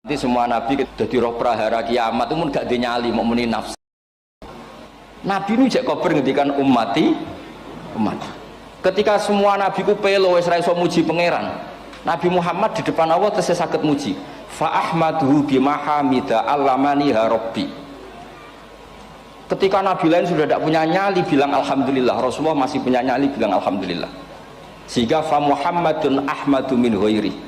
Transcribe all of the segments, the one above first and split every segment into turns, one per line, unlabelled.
Nanti semua nabi jadi roh prahara kiamat itu pun gak dinyali mau muni nafsu. Nabi ini jek kober ngendikan umat. Ketika semua nabi ku pelo wis ra iso muji pangeran, Nabi Muhammad di depan Allah tesih saged muji. Fa ahmaduhu bima hamida allamani rabbi. Ketika nabi lain sudah tidak punya nyali bilang alhamdulillah, Rasulullah masih punya nyali bilang alhamdulillah. Sehingga fa Muhammadun ahmadu min ghairi.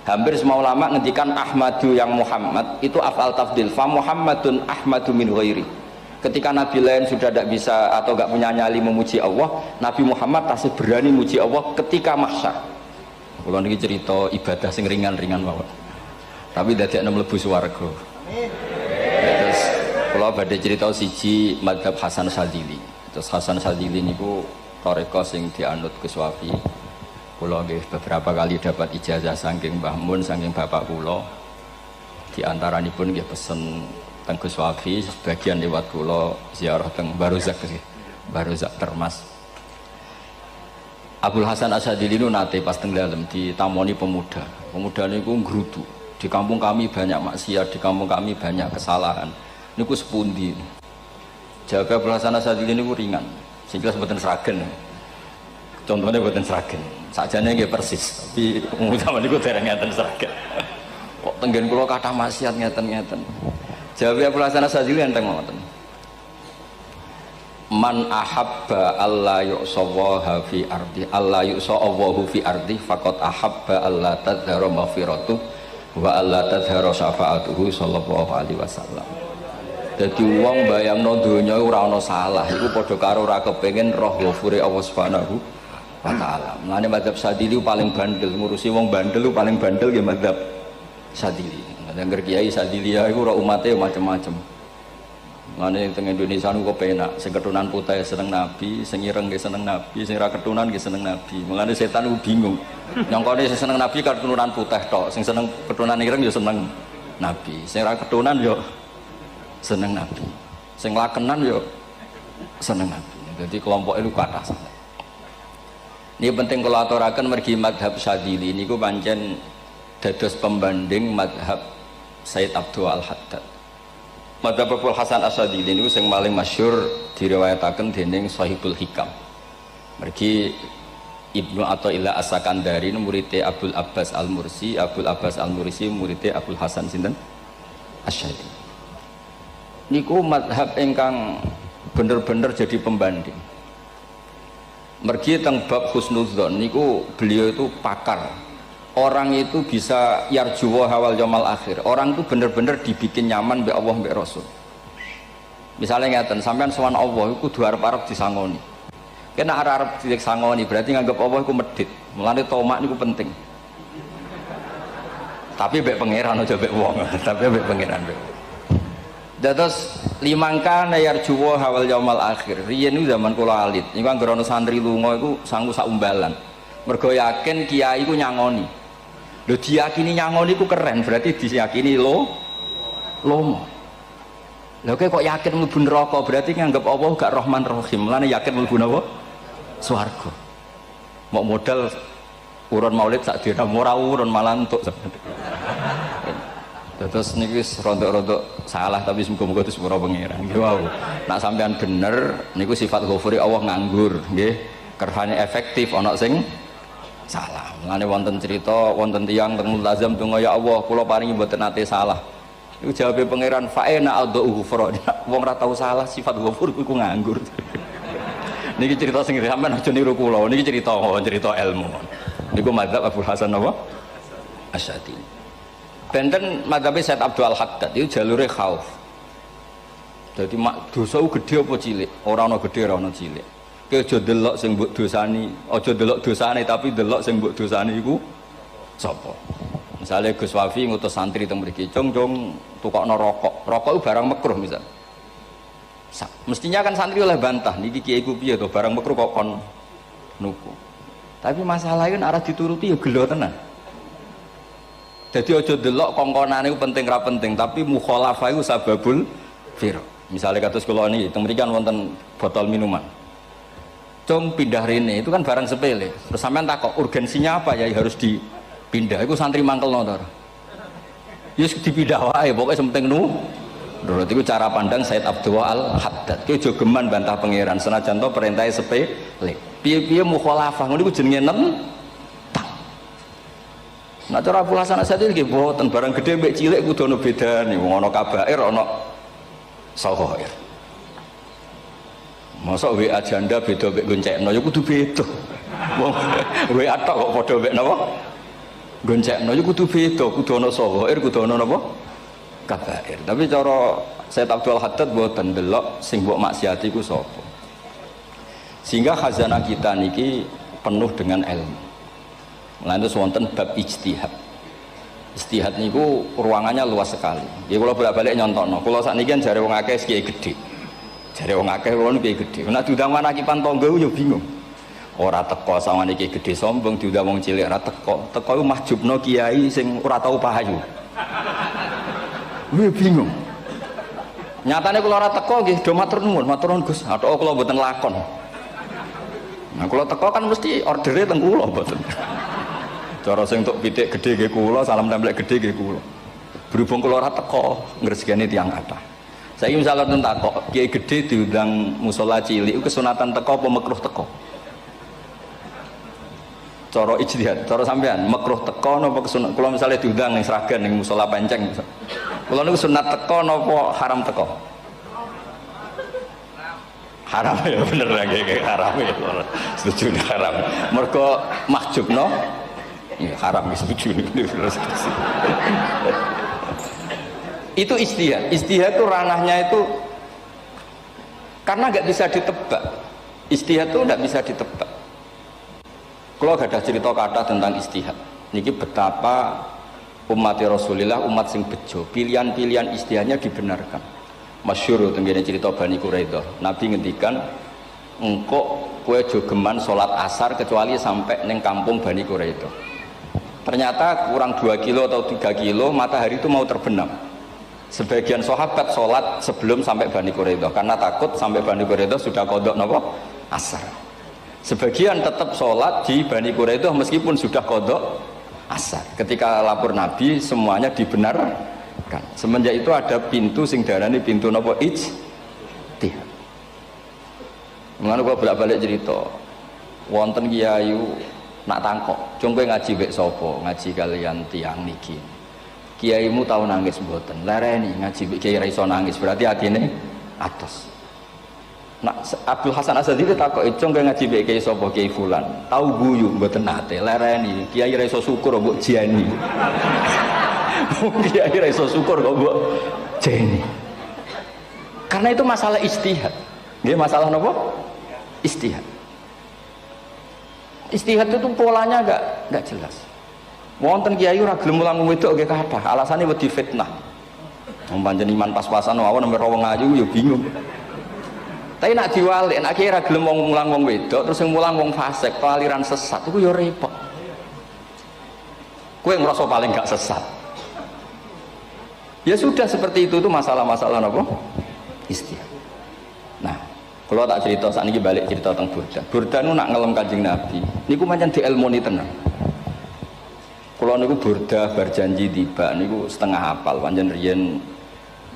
Hampir semua ulama ngendikan Ahmadu yang Muhammad itu afal tafdil. Fa Muhammadun Ahmadu min ghairi. Ketika nabi lain sudah tidak bisa atau tidak punya nyali memuji Allah, Nabi Muhammad masih berani memuji Allah ketika mahsyar. Kalau ini cerita ibadah sing ringan-ringan mawon. Tapi dadekno mlebu swarga. Terus kalau badhe cerita siji mazhab Hasan Syadzili. Terus Hasan Syadzili niku thariqah sing dianut Gus Wafi. Kula nggih beberapa kali dapat ijazah saking Mbah Mun, saking bapak kula. Di antaranipun nggih pesen teng Gus Wafi, sebagian lewat kula ziarah teng Barozak nggih. Barozak Termas. Abdul Hasan Asyadzili itu nate pas teng dalem ditamoni pemuda. Pemuda niku ngrutu. Di kampung kami banyak maksiat, di kampung kami banyak kesalahan. Niku sepundi? Jawab Abdul Hasan Asyadzili niku ringan. Sing jelas mboten sragen. Contohnya mboten sragen. Sakjane nggih persis, tapi zaman niku dereng ngeten sragen. Kok tenggen kula kathah maksiat ngeten-ngeten. Jawab Abdul Hasan Asyadzili enteng mawon. Man ahabba alla yu'sawaha fi ardi alla yu'sawahu fi ardi faqad ahabba alla tadhara maghfiratu wa alla tadhara syafaatuhu sallallahu alaihi wasallam. Dadi wong bayangno donya ora ana salah iku padha karo ora kepengin roh ghafure Allah Subhanahu wa taala. Mulane mazhab Syadzili paling bandel, ngurusi wong bandel paling bandel nggih mazhab Syadzili. Angger kiai Syadzili iku ora umate macam-macam. Mane teng Indonesia niku penak, sing keturunan putih seneng Nabi, sing ireng nggih seneng Nabi, sing ra keturunan nggih seneng Nabi. Mulane setan niku bingung. Nyongkone sing seneng Nabi keturunan putih tok, sing seneng keturunan ireng ya seneng Nabi. Sing ra keturunan ya seneng Nabi. Sing lakenan ya seneng Nabi. Jadi kelompok itu kathah sangat. Ini penting kalau aturaken mergi madhab Syadzili niku pancen dados pembanding madhab Sayyid Abdul Al-Haddad. Madhab Abdul Hasan Asyadzili niku sing paling masyhur diriwayataken dening Shahibul Hikam. Mergi Ibnu Athaillah As-Sakandari muridé Abdul Abbas Al-Mursi, Abdul Abbas Al-Mursi muridé Abdul Hasan sinten Asyadzili. Niku madhab ingkang bener-bener jadi pembanding. Mergi teng bab husnudzon niku beliau itu pakar. Orang itu bisa yarjuwa hawal yaumil akhir. Orang itu bener-bener dibikin nyaman mbek Allah mbek Rasul. Misalnya ngeten, sampean sowan Allah iku kudu arep-arep disangoni. Kena arep disangoni berarti nganggep Allah iku medhit. Mulane tomak niku penting. Tapi mbek pangeran aja mbek wong, tapi mbek pangeran mbek. Dados limangka yarjuwa hawal yaumil akhir. Riyen niku zaman kula alit. Niku anggere ana santri lunga iku sangu sak umbalan. Mergo yakin kiai iku nyangoni. Lho diyakini nyangoni ku keren, berarti diyakini lomo. Lho kok yakin mlebu neraka, berarti nganggep Allah gak Rahman Rahim. Mulane yakin mlebu napa? Swarga. Mok modal urun maulid sak dina ora urun malah entuk. Terus niki rontok-rontok salah tapi muga-muga itu sepura pangeran. Nggih wau. Nek sampean bener niku sifat ghafuri Allah nganggur, nggih. Kerhane efektif ana sing salah. Mulane wonten cerita wonten tiyang teng multazam donga ya Allah kula paringi mboten nate salah. Iku jawabe pangeran fa'ena adhu ghufra. Wong ora tau salah sifat ghafur iku nganggur. Niki cerita sing sampean aja niru kula. Niki cerita ilmu. Niku mazhab Abdul Hasan apa? Asyadzili. Benten mazhab Sayyid Abdul Al-Haddad itu jalure khauf. Dadi dosa gede apa cilik? Ora ana gede ora ana cilik. Kowe aja delok sing mbok dosani, aja delok dosane tapi delok sing mbok dosani iku sapa. Misale Gus Wafi ngutus santri teng mriki, "Cung, tukokno rokok." Rokok itu barang makruh misal. Mestinya kan santri oleh bantah, niki kiai ku piye to barang makruh kok kon nuku. Tapi masalahnya kan arah dituruti ya gelo tenan. Jadi aja delok kongkonane penting ra penting, tapi mukhalafah iku sababul fir. Misalnya kados kula niki teng mriki kan wonten botol minuman. Cung pindah rene itu kan barang sepele. Terus sampean takok urgensinya apa ya harus dipindah. Iku santri mangkelno to. Ya dipindah wae pokoke penting nu. Nurut itu cara pandang Said Abdul Al-Haddad. Ki aja geman bantah pangeran senajan to perintahe sepele. Piye-piye mukhalafah ngono iku jenenge nentang. Nah cara Abdul Hasan Asy'ari nggih boten barang gedhe mbek cilik kudu ana bedane. Wong ana kabair ana sawair. Masa WA janda beda mbek goncekno ya kudu beda. Wong WA tok kok padha mbek napa? Goncekno ya kudu beda, kudu ana sawair, kudu ana napa? Kabair. Tapi cara Said Abdul Haddad mboten delok sing mbok maksiati ku sapa. Sehingga khazanah kita niki penuh dengan ilmu. Lantas wonten bab ijtihad. Ijtihad niku ruangannya luas sekali. Ya kula bolak-balik nyontokno. Kula sakniki kan jare wong akeh kiai gedhe. Jare wong akeh wong kiai gedhe. Nek diundang manakipan tangga yo bingung. Ora teko sawane kiai gedhe sombong diundang wong cilik ora teko. Teko iku mahjubno kiai sing ora tau pahayu. Gue bingung. Nyatane kula ora teko nggih do matur nuwun Gus. Athok kula mboten lakon. Nah kula teko kan mesti ordere teng kula mboten. Cara sing entuk pitik gedhe nggih kula, salam templek gedhe nggih kula. Berhubung kula ora teko ngresikane tiyang kathah. Saiki misale ten takok, kiai gedhe diundang musala cilik iku kesunatan teko apa makruh teko? Cara ijtihad, cara sampean makruh teko napa kesunat? Kula misale diundang ning Sragen ning musala Penceng. Kula niku sunat teko napa haram teko? Haram ya bener nggih haram ya. Setuju haram. Mergo mahjubno ya haram setuju niku. Itu ijtihad. Ijtihad itu ranahnya itu karena nggak bisa ditebak. Ijtihad itu nggak bisa ditebak. Kalau ada cerita kata tentang ijtihad, niki betapa umat Rasulullah umat sing bejo, pilihan-pilihan ijtihadnya dibenarkan. Masyhur tentang cerita Bani Quraidah. Nabi ngendikan, engkau kue jogeman sholat asar kecuali sampai neng kampung Bani Quraidah. Ternyata kurang 2 kilo atau 3 kilo matahari itu mau terbenam. Sebagian sahabat sholat sebelum sampai Bani Quraidah karena takut sampai Bani Quraidah sudah kodok nopo asar. Sebagian tetap sholat di Bani Quraidah meskipun sudah kodok asar. Ketika lapor Nabi semuanya dibenarkan. Semenjak itu ada pintu sing darani pintu nopo ijtihad. Mengenai gua bolak-balik cerita, wonten kiayu nak tangkok, coba ngaji bek sopo, ngaji kalian tiang niki. Kiaimu tahu nangis mboten, lereni ngaji bek kiai raiso nangis berarti hatine atas. Nak Abdul Hasan Asy'ari takok coba ngaji bek kiai sopo kiai fulan, tahu guyu mboten nate, lereni kiai raiso syukur mbok jani. Kiai raiso syukur kok mbok jani. Karena itu masalah ijtihad. Nggih masalah napa? Ijtihad. Ijtihad itu polanya enggak jelas. Wonten kiai ora gelem mulang wedok nggih kathah, alasane wedi fitnah. Wong pancen iman pas-pasan mawon nembe wong ayu ya bingung. Tapi nak diwalik, nak kiai ora gelem mulang wong wedok, terus sing mulang wong fasik, aliran sesat, iku ya repot. Kowe ngrasa paling gak sesat. Ya sudah seperti itu masalah-masalah apa? Ijtihad. Nah, kalau tak cerita saat ini balik cerita tentang Burda. Burda nu nak ngelem Kanjeng Nabi. Niku pancen dielmoni tenan. Kalau niku Burda berjanji tiba niku setengah hafal. Pancen riyen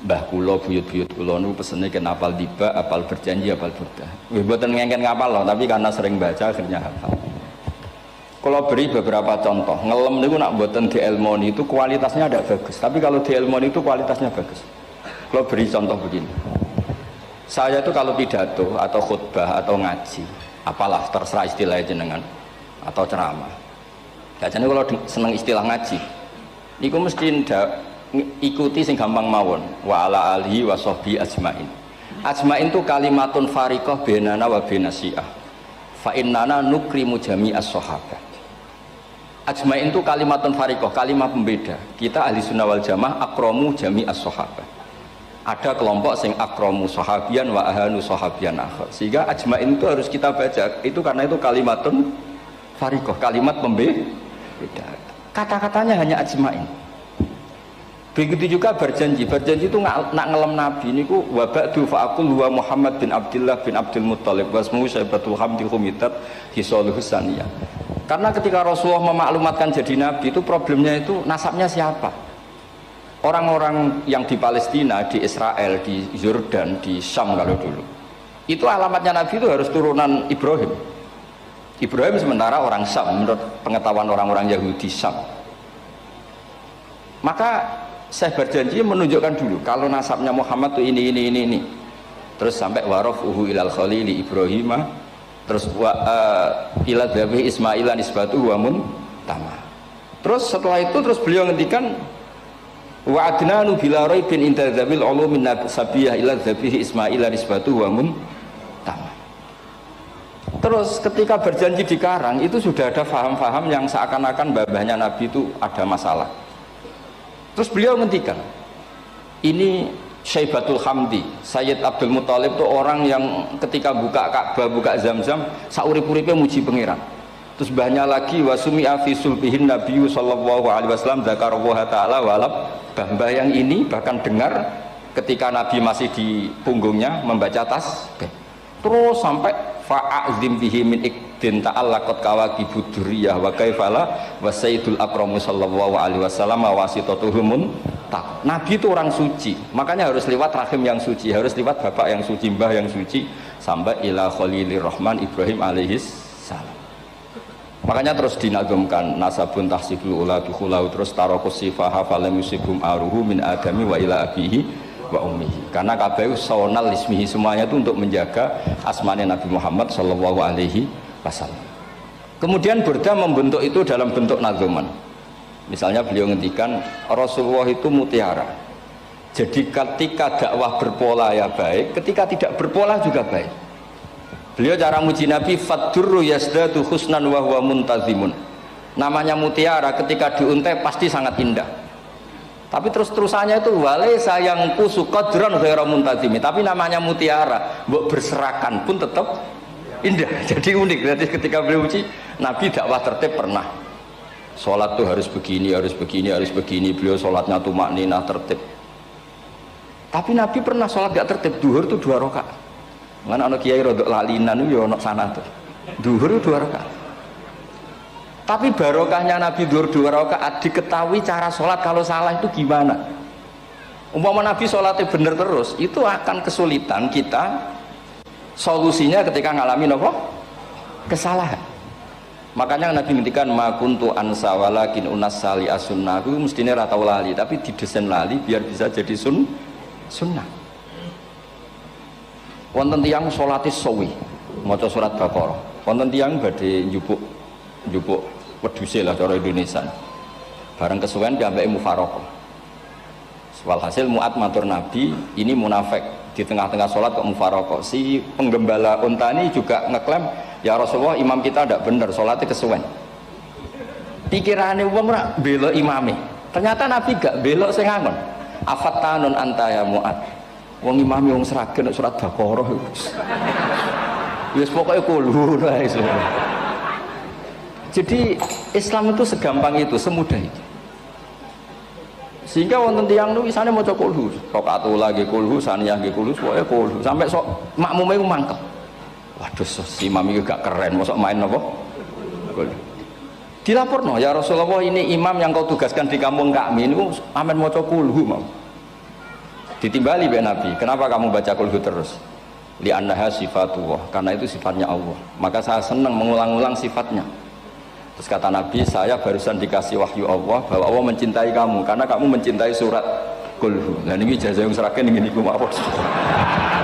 mbah kula buyut-buyut kula niku pesene ken hafal tiba, hafal berjanji, hafal Burda. Nggih mboten ngengken ngapal loh, tapi karena sering baca akhirnya hafal. Kalau beri beberapa contoh, ngelem niku nak mboten dielmoni itu kualitasnya ada bagus. Tapi kalau dielmoni itu kualitasnya bagus. Kalau beri contoh begini. Saya itu kalau pidato atau khutbah atau ngaji, apalah terserah istilah jenengan atau ceramah. Biasanya kalau seneng istilah ngaji, niku mesti ikuti sing gampang mawon. Wa ala alihi wa sahbi ajmain. Ajmain itu kalimatun fariqah bainana wa bainasyiah. Fa innana nukrimu jami'as sahabat. Ajmain itu kalimatun fariqah, kalimat pembeda. Kita ahli sunnah wal jamaah akramu jami'as sahabat. Ada kelompok sing akramu sahabian wa ahanu sahabian akhir. Sehingga ajmain itu harus kita baca. Itu karena itu kalimatun fariqah, kalimat pembeda. Kata-katanya hanya ajmain. Begitu juga berjanji. Berjanji itu nak ngelem Nabi niku wa ba'du fa'aqul wa Muhammad bin Abdullah bin Abdul Muttalib wasmuhu Syaibatul Hamdi Humidat Hisaluhus Saniyah. Karena ketika Rasulullah memaklumatkan jadi Nabi itu problemnya itu nasabnya siapa? orang-orang yang di Palestina, di Israel, di Yordan, di Syam kalau dulu, itu alamatnya Nabi itu harus turunan Ibrahim. Ibrahim sementara orang Syam, menurut pengetahuan orang-orang Yahudi Syam. Maka saya berjanji menunjukkan dulu kalau nasabnya Muhammad itu ini. Terus sampai warafuhu ilal khalili Ibrahim, terus ila dhabi Ismailan nisbatu wa muntama. Terus setelah itu terus beliau ngendikan wa adnanu bila raibin inda dzabil ulumin sabiyah ila dzabihi Ismailan nisbatu wa muntama. Terus ketika berjanji di Karang itu sudah ada faham-faham yang seakan-akan babahnya Nabi itu ada masalah. Terus beliau ngendikan ini Syaibatul Hamdi, Sayyid Abdul Muthalib itu orang yang ketika buka Ka'bah, buka Zam-Zam, saurip-uripnya muji pangeran. Terus banyak lagi wasumi'a fi sulbihin Nabi sallallahu alaihi wasallam dzakarallaha ta'ala walab. Mbah yang ini bahkan dengar ketika Nabi masih di punggungnya membaca tasbih. Terus sampai fa'azim bihi min ikdin ta'allaqat kawakibud durriyah wa kaifala wa sayyidul akramu sallallahu alaihi wasallam wasitatuhumun. Nabi itu orang suci, makanya harus lewat rahim yang suci, harus lewat bapak yang suci, mbah yang suci, sampai ila khalilir rahman Ibrahim alaihis salam. Makanya terus dinagumkan nasabun tahsibul ula bikhulau, terus tarokus sifaha falam yusibhum aruhu min adami wa ila abihi wa ummihi. Karena kabeh sonal ismihi, semuanya itu untuk menjaga asmane Nabi Muhammad sallallahu alaihi wasallam. Kemudian Burda membentuk itu dalam bentuk nazuman. Misalnya beliau ngendikan Rasulullah itu mutiara. Jadi ketika dakwah berpola ya baik, ketika tidak berpola juga baik. Beliau cara muji Nabi faddurru yazdatu husnan wa huwa muntazimun. Namanya mutiara ketika diuntai pasti sangat indah. Tapi terus-terusannya itu wale sayang pusu qadran ghairu muntazimi. Tapi namanya mutiara, mbok berserakan pun tetap indah. Jadi unik. Jadi ketika beliau uji Nabi dakwah tertib pernah. Sholat tuh harus begini, harus begini, harus begini. Beliau sholatnya tumak ninah tertib. Tapi Nabi pernah sholat gak tertib. Duhur tuh 2 rakaat. Mana anak kiai rodok lalinan itu ya anak sana tuh. Duhur itu 2 rakaat. Tapi barokahnya Nabi duhur 2 rakaat diketahui cara sholat kalau salah itu gimana. Umpama Nabi sholatnya bener terus, itu akan kesulitan kita solusinya ketika ngalamin apa? Kesalahan. Makanya Nabi ngendikan ma kuntu ansa walakin unas sali as-sunnah. Aku mestine ra tau lali, tapi didesain lali biar bisa jadi sunnah. Wonten tiyang salate suwi, maca surat Baqarah. Wonten tiyang badhe njupuk wedhuse lah cara Indonesia. Bareng kesuwen diambeke mufaraqah. Walhasil Mu'ad matur Nabi, ini munafik di tengah-tengah sholat kok mufaraqah. Si penggembala unta ini juga ngeklaim, ya Rasulullah imam kita tidak benar, sholatnya kesuwen. Pikirannya wong ora belok imame. Ternyata Nabi gak belok sing ngangon. Afattanun anta ya Mu'ad. Wong imame wong seragen surat Baqarah. Wis pokoke kulhu wae. Jadi Islam itu segampang itu, semudah itu. Sehingga wonten tiyang niku isane maca kulhu, rakaat lagi kulhu, saniyah nggih kulhu, pokoke kulhu sampai sok makmume ku mangkel. Waduh, si imam iki gak keren, mosok main napa? Kulhu. Dilaporno, ya Rasulullah ini imam yang kau tugaskan di kampung kami niku amen maca kulhu mau. Ditimbali be Nabi, kenapa kamu baca kulhu terus? Li annaha sifatullah, karena itu sifatnya Allah. Maka saya senang mengulang-ulang sifatnya. Terus kata Nabi, saya barusan dikasih wahyu Allah bahwa Allah mencintai kamu karena kamu mencintai surat kulhu. Nah ini jasa yang serahkan ini gue apa?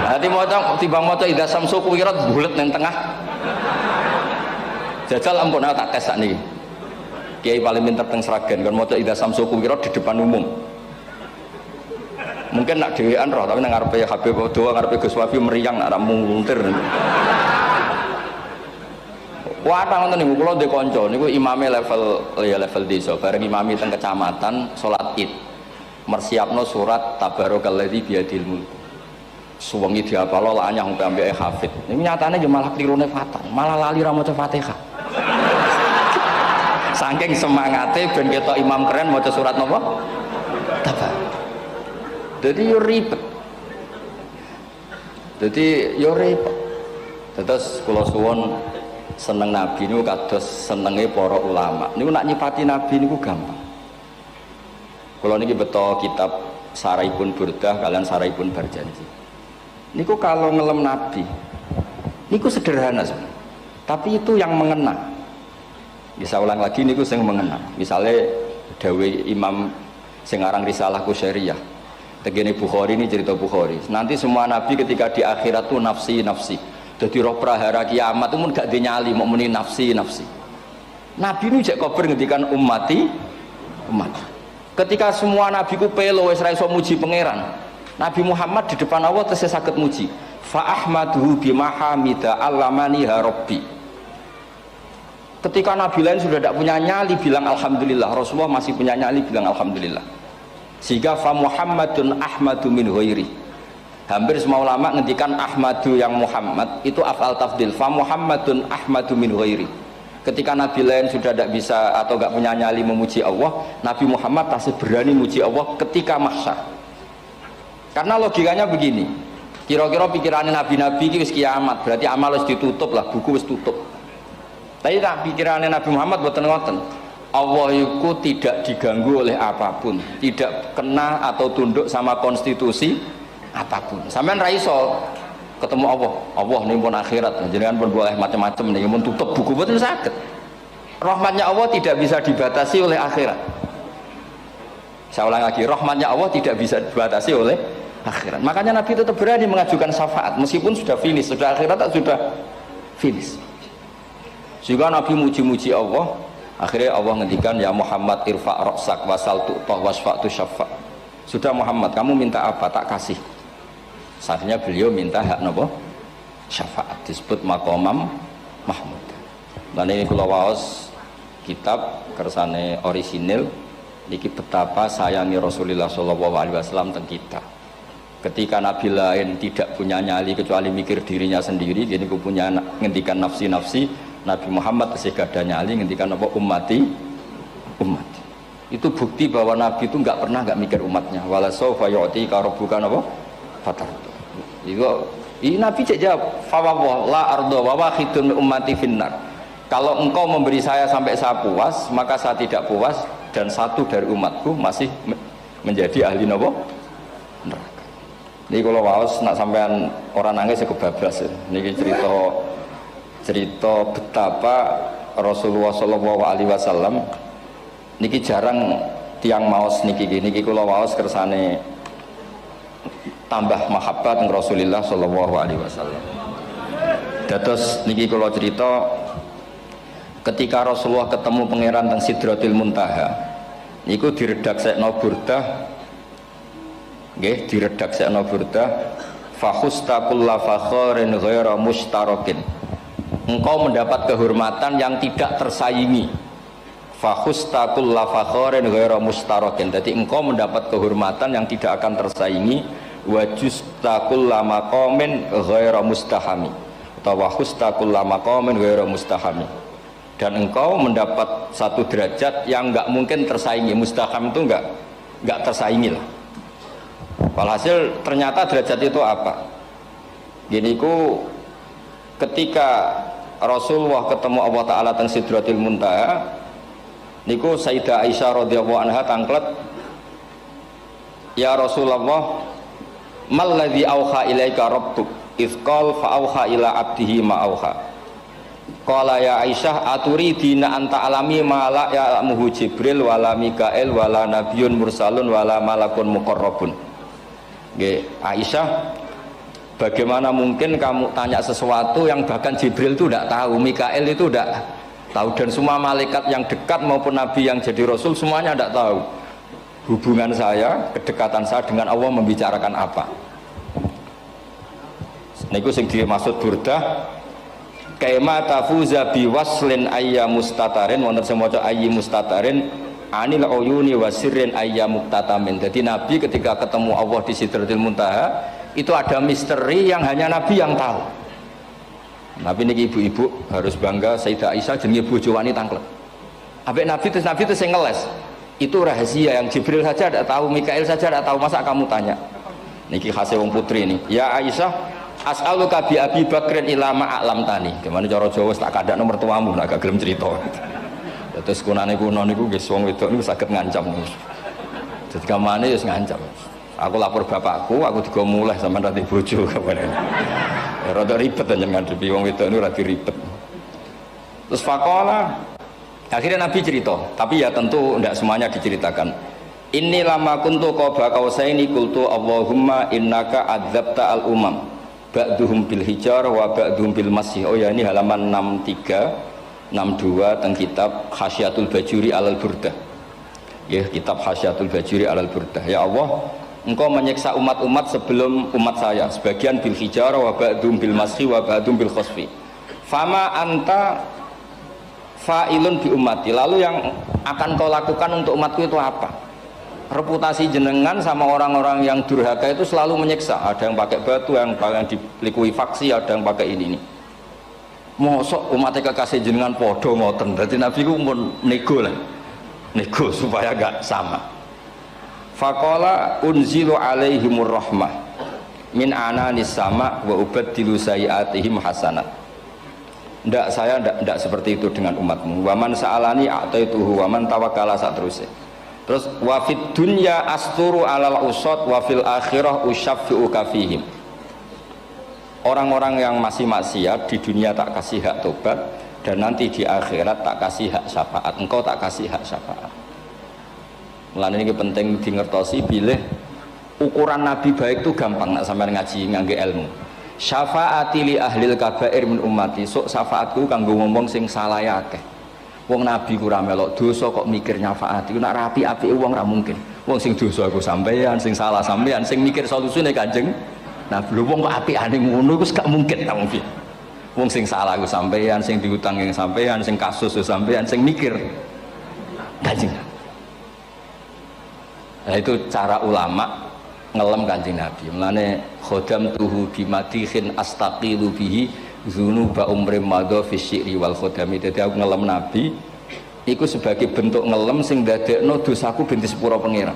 Nanti mau timbang mau idza samsu kuwirat bulet neng tengah. Jajal ampun tak tes sak niki. Kiai paling pinter teng Sragen kan mau idza samsu kuwirat di depan umum. Mungkin nak dhewean roh tapi nang ngarepe Habib Doa ngarepe Gus Wafi meriang nak muntir. Wah, ngoten niku kula ndek kanca niku imame level desa, bareng imami teng kecamatan salat Id. Mersiapno surat Tabarakalladzi biyadil mulk. Suwengi diapalo anyah sampai ambeke hafid. Niku nyatane yo malah klirune fatal, malah lali ra maca Fatihah. Saking semangate ben ketok imam keren maca surat napa? Tabar. Dadi yo ribet. Terus kula suwun seneng Nabi niku kados senenge para ulama. Niku nak nyipati Nabi niku gampang. Kalau niki betul kitab Saraipun Burdah kalian Saraipun Barjanji. Niku kalau ngelem Nabi, niku sederhana sebenarnya. Tapi itu yang mengena. Bisa ulang lagi niku sing mengena. Misalnya Dawe Imam sing aran Risalah Qusyariyah. Tegene Bukhari ini cerita Bukhari. Nanti semua nabi ketika di akhirat tuh nafsi. Jadi roh prahara kiamat itu mun gak dinyali mau muni nafsi. Nabi ini jek kober ngendikan umat. Ketika semua nabi ku pelo wis ra iso muji pangeran. Nabi Muhammad di depan Allah tesih saged muji. Fa ahmaduhu bima hamida allamani ha rabbi. Ketika nabi lain sudah tidak punya nyali bilang alhamdulillah, Rasulullah masih punya nyali bilang alhamdulillah. Sehingga fa Muhammadun ahmadu min ghairi. Hampir semua ulama ngendikan ahmadu yang Muhammad itu afal tafdil. Fa Muhammadun ahmadu min ghairi. Ketika nabi lain sudah tidak bisa atau tidak punya nyali memuji Allah, Nabi Muhammad masih berani memuji Allah ketika mahsyar. Karena logikanya begini, kira-kira pikirannya nabi-nabi ini wis kiamat, berarti amal wis ditutup lah, buku wis tutup. Tapi tak pikirannya Nabi Muhammad boten ngoten. Allah itu tidak diganggu oleh apapun, tidak kena atau tunduk sama konstitusi apapun. Sampean ra iso ketemu Allah nih pun akhirat, jangan pun boleh macam-macam nih, pun tutup buku boten saged. Rahmatnya Allah tidak bisa dibatasi oleh akhirat. Saya ulang lagi, rahmatnya Allah tidak bisa dibatasi oleh akhirat. Makanya Nabi tetap berani mengajukan syafaat meskipun sudah finish, sudah akhirat sudah finish. Juga Nabi muji-muji Allah, akhirnya Allah ngendikan ya Muhammad irfa' ra'sak wasal tu'tah wasfa'tu syafa'. Sudah Muhammad, kamu minta apa tak kasih. Saatnya beliau minta hak napa? Syafaat, disebut maqamam mahmud. Dan ini kula waos kitab kersane orisinil niki betapa sayangi Rasulullah sallallahu alaihi wasallam teng kita. Ketika nabi lain tidak punya nyali kecuali mikir dirinya sendiri, jadi ku punya ngendikan nafsi. Nabi Muhammad tasih gada nyali ngendikan apa ummati. Itu bukti bahwa Nabi itu nggak pernah nggak mikir umatnya. Wala sawfa yu'tika rabbuka apa? Fatar. Ini Nabi jawab, fa la ardo wa wahidun ummati finnar. Kalau engkau memberi saya sampai saya puas, maka saya tidak puas dan satu dari umatku masih menjadi ahli neraka. Ini kalau waos nak sampean orang nangis kebablas. Ini cerita betapa Rasulullah Shallallahu Alaihi Wasallam niki jarang tiang maos niki kula waos kersane tambah mahabbat dengan Rasulullah Shallallahu Alaihi Wasallam. Dados niki kula cerita ketika Rasulullah ketemu pangeran teng Sidratil Muntaha niku diredaksekno burdah nggih diredaksekno burdah fakhusta kulla fakharin ghaira mustarakin. Engkau mendapat kehormatan yang tidak tersaingi. Fakhusta kulla fakharin ghaira mustarakin. Jadi engkau mendapat kehormatan yang tidak akan tersaingi. Wajusta kulla maqamin ghaira mustahami. Atau wakhusta kulla maqamin ghaira mustahami. Dan engkau mendapat satu derajat yang enggak mungkin tersaingi. Mustaham itu enggak tersaingi lah. Walhasil ternyata derajat itu apa? Gini ku ketika Rasulullah ketemu Allah Ta'ala teng Sidratil Muntaha niku Sayyidah Aisyah radhiyallahu anha tangklet, ya Rasulullah mal ladzi auha ilaika rabbuk idz qala fa auha ila abdihi ma auha. Qala ya Aisyah aturidina anta alami ma la ya'lamuhu Jibril wala Mikail wala nabiyyun mursalun wala malakun muqarrabun. Nggih Aisyah, bagaimana mungkin kamu tanya sesuatu yang bahkan Jibril itu tidak tahu, Mikael itu tidak tahu, dan semua malaikat yang dekat maupun Nabi yang jadi Rasul semuanya tidak tahu hubungan saya, kedekatan saya dengan Allah membicarakan apa. Niku sing dimaksud burdah kaima tafuza biwaslin ayya mustatarin wonten sing maca ayyi mustatarin anil uyuni wasirrin ayya muktatamin. Jadi Nabi ketika ketemu Allah di Sidratil Muntaha itu ada misteri yang hanya Nabi yang tahu. Nabi niki ibu-ibu harus bangga Sayyidah Aisyah jenenge bojo wani tangklet. Ambek Nabi itu sing ngeles. Itu rahasia yang Jibril saja tidak tahu, Mikail saja tidak tahu, masa kamu tanya? Niki khase wong putri ini. Ya Aisyah, as'aluka bi Abi Bakrin ila ma a'lamtani. Gimana cara Jawa tak kadak nomor tuamu nak gak gelem cerita. Terus kunane kuno niku nggih wong wedok niku saged ngancam niku. Jadi kamane wis ngancam. Aku lapor bapakku, aku juga mulai sama nanti bojo kapan. Ya rada ribet jenengan ngadepi wong wedok niku rada ribet. Terus faqala akhirnya Nabi cerita, tapi ya tentu tidak semuanya diceritakan. Inni lama kuntu qaba qausaini qultu Allahumma innaka adzabta al umam ba'duhum bil hijar wa ba'duhum bil masih. Oh ya, ini halaman 63 62 teng kitab Hasyiatul Bajuri alal Burdah. Ya, kitab Hasyiatul Bajuri alal Burdah. Ya Allah, Engkau menyiksa umat-umat sebelum umat saya, sebagian bil hijar wa ba'duhum bil masih wa ba'duhum bil khosfi. Fama anta fa'ilun bi ummati. Lalu yang akan kau lakukan untuk umatku itu apa? Reputasi jenengan sama orang-orang yang durhaka itu selalu menyiksa. Ada yang pakai batu, yang dilikuifaksi, ada yang pakai ini. Mosok umatnya kekasih jenengan podo ngoten. Berarti Nabi ku pun nego lah, nego supaya gak sama. Faqala unzilu alaihimur rahmah min ananis sama wa ubaddilu sayiatihim hasanat. Ndak, saya ndak seperti itu dengan umatmu. Waman sa'alani a'taituhu waman tawakkala saterusé. Terus wa fid dunya asturu alal usad wa fil akhirah usyaffi'u kafihim. Orang-orang yang masih maksiat di dunia tak kasih hak tobat, dan nanti di akhirat tak kasih hak syafaat. Engkau tak kasih hak syafaat. Mulane ini penting dingertosi, bilih ukuran Nabi baik itu gampang nak sampean ngaji ngangge ilmu. Syafaati li ahlil kabair min ummati. Sok syafaatku kanggo ngomong sing salah akeh. Wong Nabi ku ora melok dosa kok mikir nyafaati. Nek rapi-apike wong ora mungkin. Wong sing dosa iku sampean, sing salah sampean, sing mikir solusine Kanjeng Nabi. Lho wong kok apikane ngono iku gak mungkin ta wong piye. Wong sing salah iku sampean, sing diutang yang sampean, sing kasus yo sampean, sing mikir Kanjeng. Nah itu cara ulama ngelem Kanjeng Nabi. Mulane khodam tuhu bimadikhin astaqilu bihi dzunuba umrim madha fi syi'ri wal khodami. Dadi aku ngelem Nabi iku sebagai bentuk ngelem sing dadekno dosaku ben disepuro pangeran.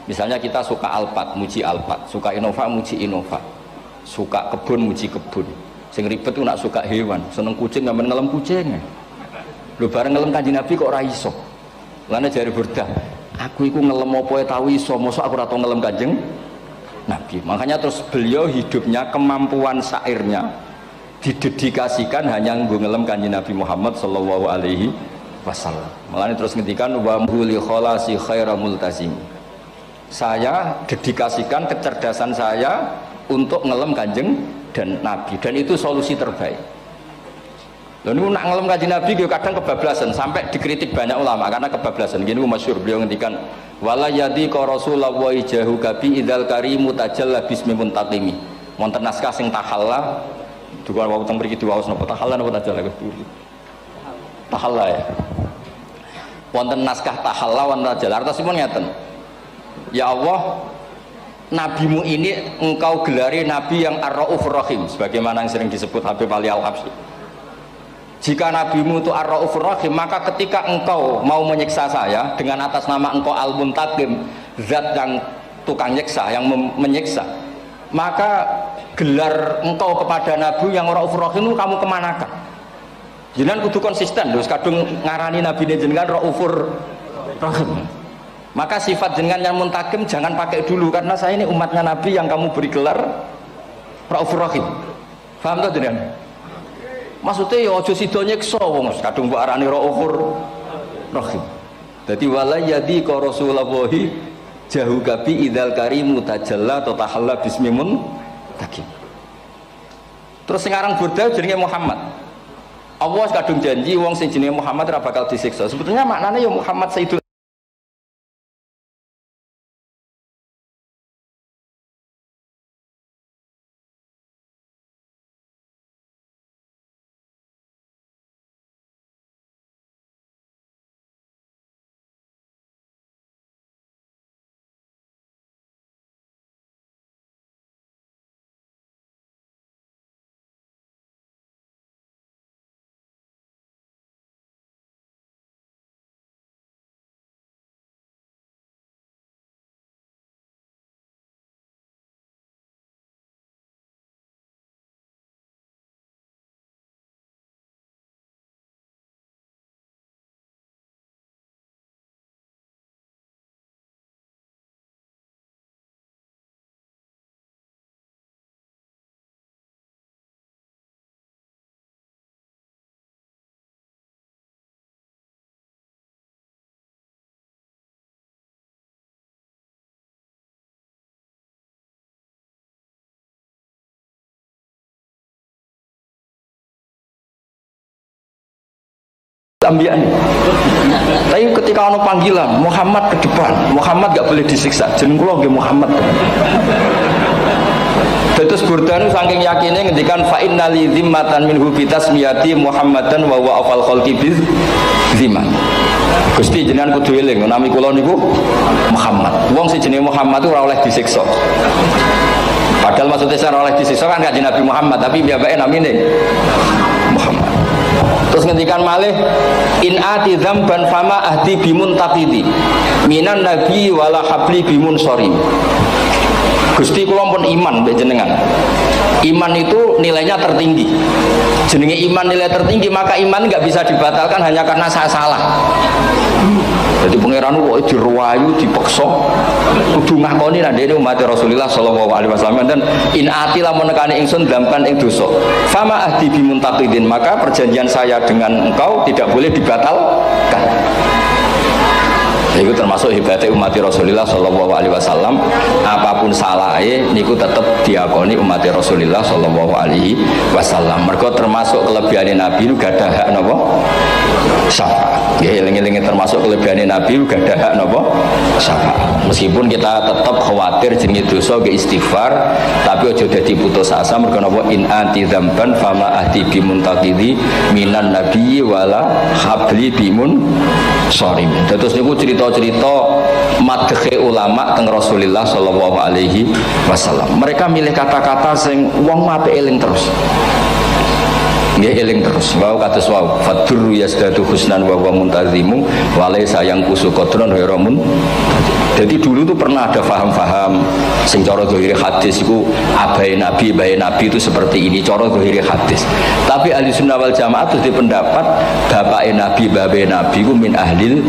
Misalnya kita suka Alphard, muji Alphard, suka Innova, muji Innova, suka kebun, muji kebun. Sing ribet ku nak suka hewan, seneng kucing nggak ngelem kucing. Lho bareng ngelem Kanjeng Nabi kok ora iso. Lane jari Burdah, aku iku ngelem apa tau iso, mosok aku ora tau ngelem Kanjeng Nabi. Makanya terus beliau hidupnya, kemampuan syairnya didedikasikan hanya nggo ngelem Kanjeng Nabi Muhammad sallallahu alaihi wasallam. Makanya terus ngendikan wa muli kholasi khaira multazim. Saya dedikasikan kecerdasan saya untuk ngelem Kanjeng dan Nabi, dan itu solusi terbaik. Lalu nak ngelem Kanjeng Nabi kadang kebablasan, sampai dikritik banyak ulama karena kebablasan. Gini masyhur beliau ngendikan wala yadi ka rasulullah wa ijahu kabi idzal karimu tajalla bismi muntaqimi. Wonten naskah sing tahalla juga wau teng mriki diwaos napa tahalla napa tajalla tahalla ya. Wonten naskah tahalla wonten tajalla artosipun ngeten. Ya Allah, nabimu ini engkau gelari nabi yang ar-raufur rahim, sebagaimana yang sering disebut Habib Ali Al-Habsyi. Jika nabimu itu ar-raufur rahim, maka ketika engkau mau menyiksa saya dengan atas nama engkau al-muntaqim, zat yang tukang nyiksa, yang menyiksa, maka gelar engkau kepada nabi yang raufur rahim itu kamu kemanakan? Jenengan kudu konsisten, terus kadung ngarani nabi jenengan raufur rahim. Maka sifat jenengan yang muntakim jangan pakai dulu, karena saya ini umatnya Nabi yang kamu beri gelar Raufur Rahim. Paham tak jenengan? Maksudnya ya aja sida nyiksa wong kadung mbok arani Raufur Rahim. Dadi wala yadi ka Rasulullahi jahu kabi idzal karimu tajalla tatahalla bismimun takim. Terus sekarang Burda jenenge Muhammad. Allah kadung janji wong sing jenenge Muhammad ora bakal disiksa. Sebetulnya maknanya ya Muhammad Sayyidul ambiya nih. Tapi ketika ono panggilan Muhammad ke depan, Muhammad gak boleh disiksa. Jeneng kula nggih Muhammad. Terus Burdan saking yakinnya ngendikan fa inna li zimmatan minhu bi tasmiyati Muhammadan wa huwa afal khalqi bi zimman. Gusti jenengan kudu eling nami kula niku Muhammad. Wong sing jenenge Muhammad itu ora oleh disiksa. Padahal maksudnya ora oleh disiksa kan kanjeng Nabi Muhammad, tapi piyambake namine Muhammad. Terus ngendikan malih in ati dzamban fama ahdi bimun taqidi minan nabi wala habli bimun sori. Gusti kula pun iman mbek jenengan. Iman itu nilainya tertinggi. Jenenge iman nilai tertinggi, maka iman enggak bisa dibatalkan hanya karena saya salah. Jadi pangeran kok diruwayu, dipaksa kudu ngakoni nek dene umat Rasulullah sallallahu alaihi wasallam dan in ati lamun nekani ingsun damkan ing dosa. Fama ahdi bimuntaqidin, maka perjanjian saya dengan engkau tidak boleh dibatalkan. Itu termasuk hebatnya umat Rasulullah sallallahu alaihi wasallam, apapun salahnya niku tetap diakoni umat Rasulullah sallallahu alaihi wasallam. Mergo termasuk kelebihan Nabi itu gak ada hak napa? Syafaat. Ya eling-eling termasuk kelebihan Nabi gak ada hak napa? Syafaat. Meskipun kita tetap khawatir jenenge dosa ke istighfar, tapi aja dadi putus asa mergo napa in anti dzamban fama ahdi bimuntaqidi minan nabi wala habli bimun sharim. Terus niku cerita madhe ulama teng Rasulullah sallallahu alaihi wasallam. Mereka milih kata-kata sing wong apik eling terus. Nggih eling terus. Wau kados wau fadru yasdadu husnan wa huwa muntazimu wa laysa yang kusukotron heramun. Jadi dulu tuh pernah ada faham-faham sing cara zahir hadis iku abai Nabi itu seperti ini cara zahir hadis. Tapi ahli sunnah wal jamaah itu di pendapat bapake Nabi babe Nabi ku min ahlil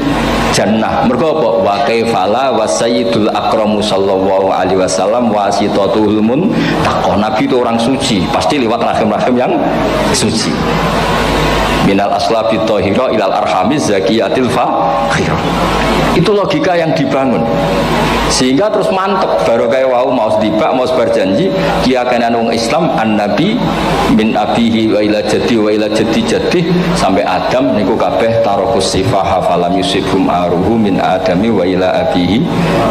jannah. Mergo apa? Wa kaifala wa sayyidul akramu sallallahu alaihi wasallam wasitatul mun taqwa. Nabi itu orang suci, pasti lewat rahim-rahim yang suci. Minal aslabi thahira ilal arhamiz zakiyatil fakhira. Itu logika yang dibangun sehingga terus mantep baru kayak wau mau sedibak mau berjanji kiakan wong Islam an nabi min abihi wa ila jaddi wa ila jaddi jaddi sampai Adam niku kabeh tarokus sifaha falam yusibhum aruhu min adami wa ila abihi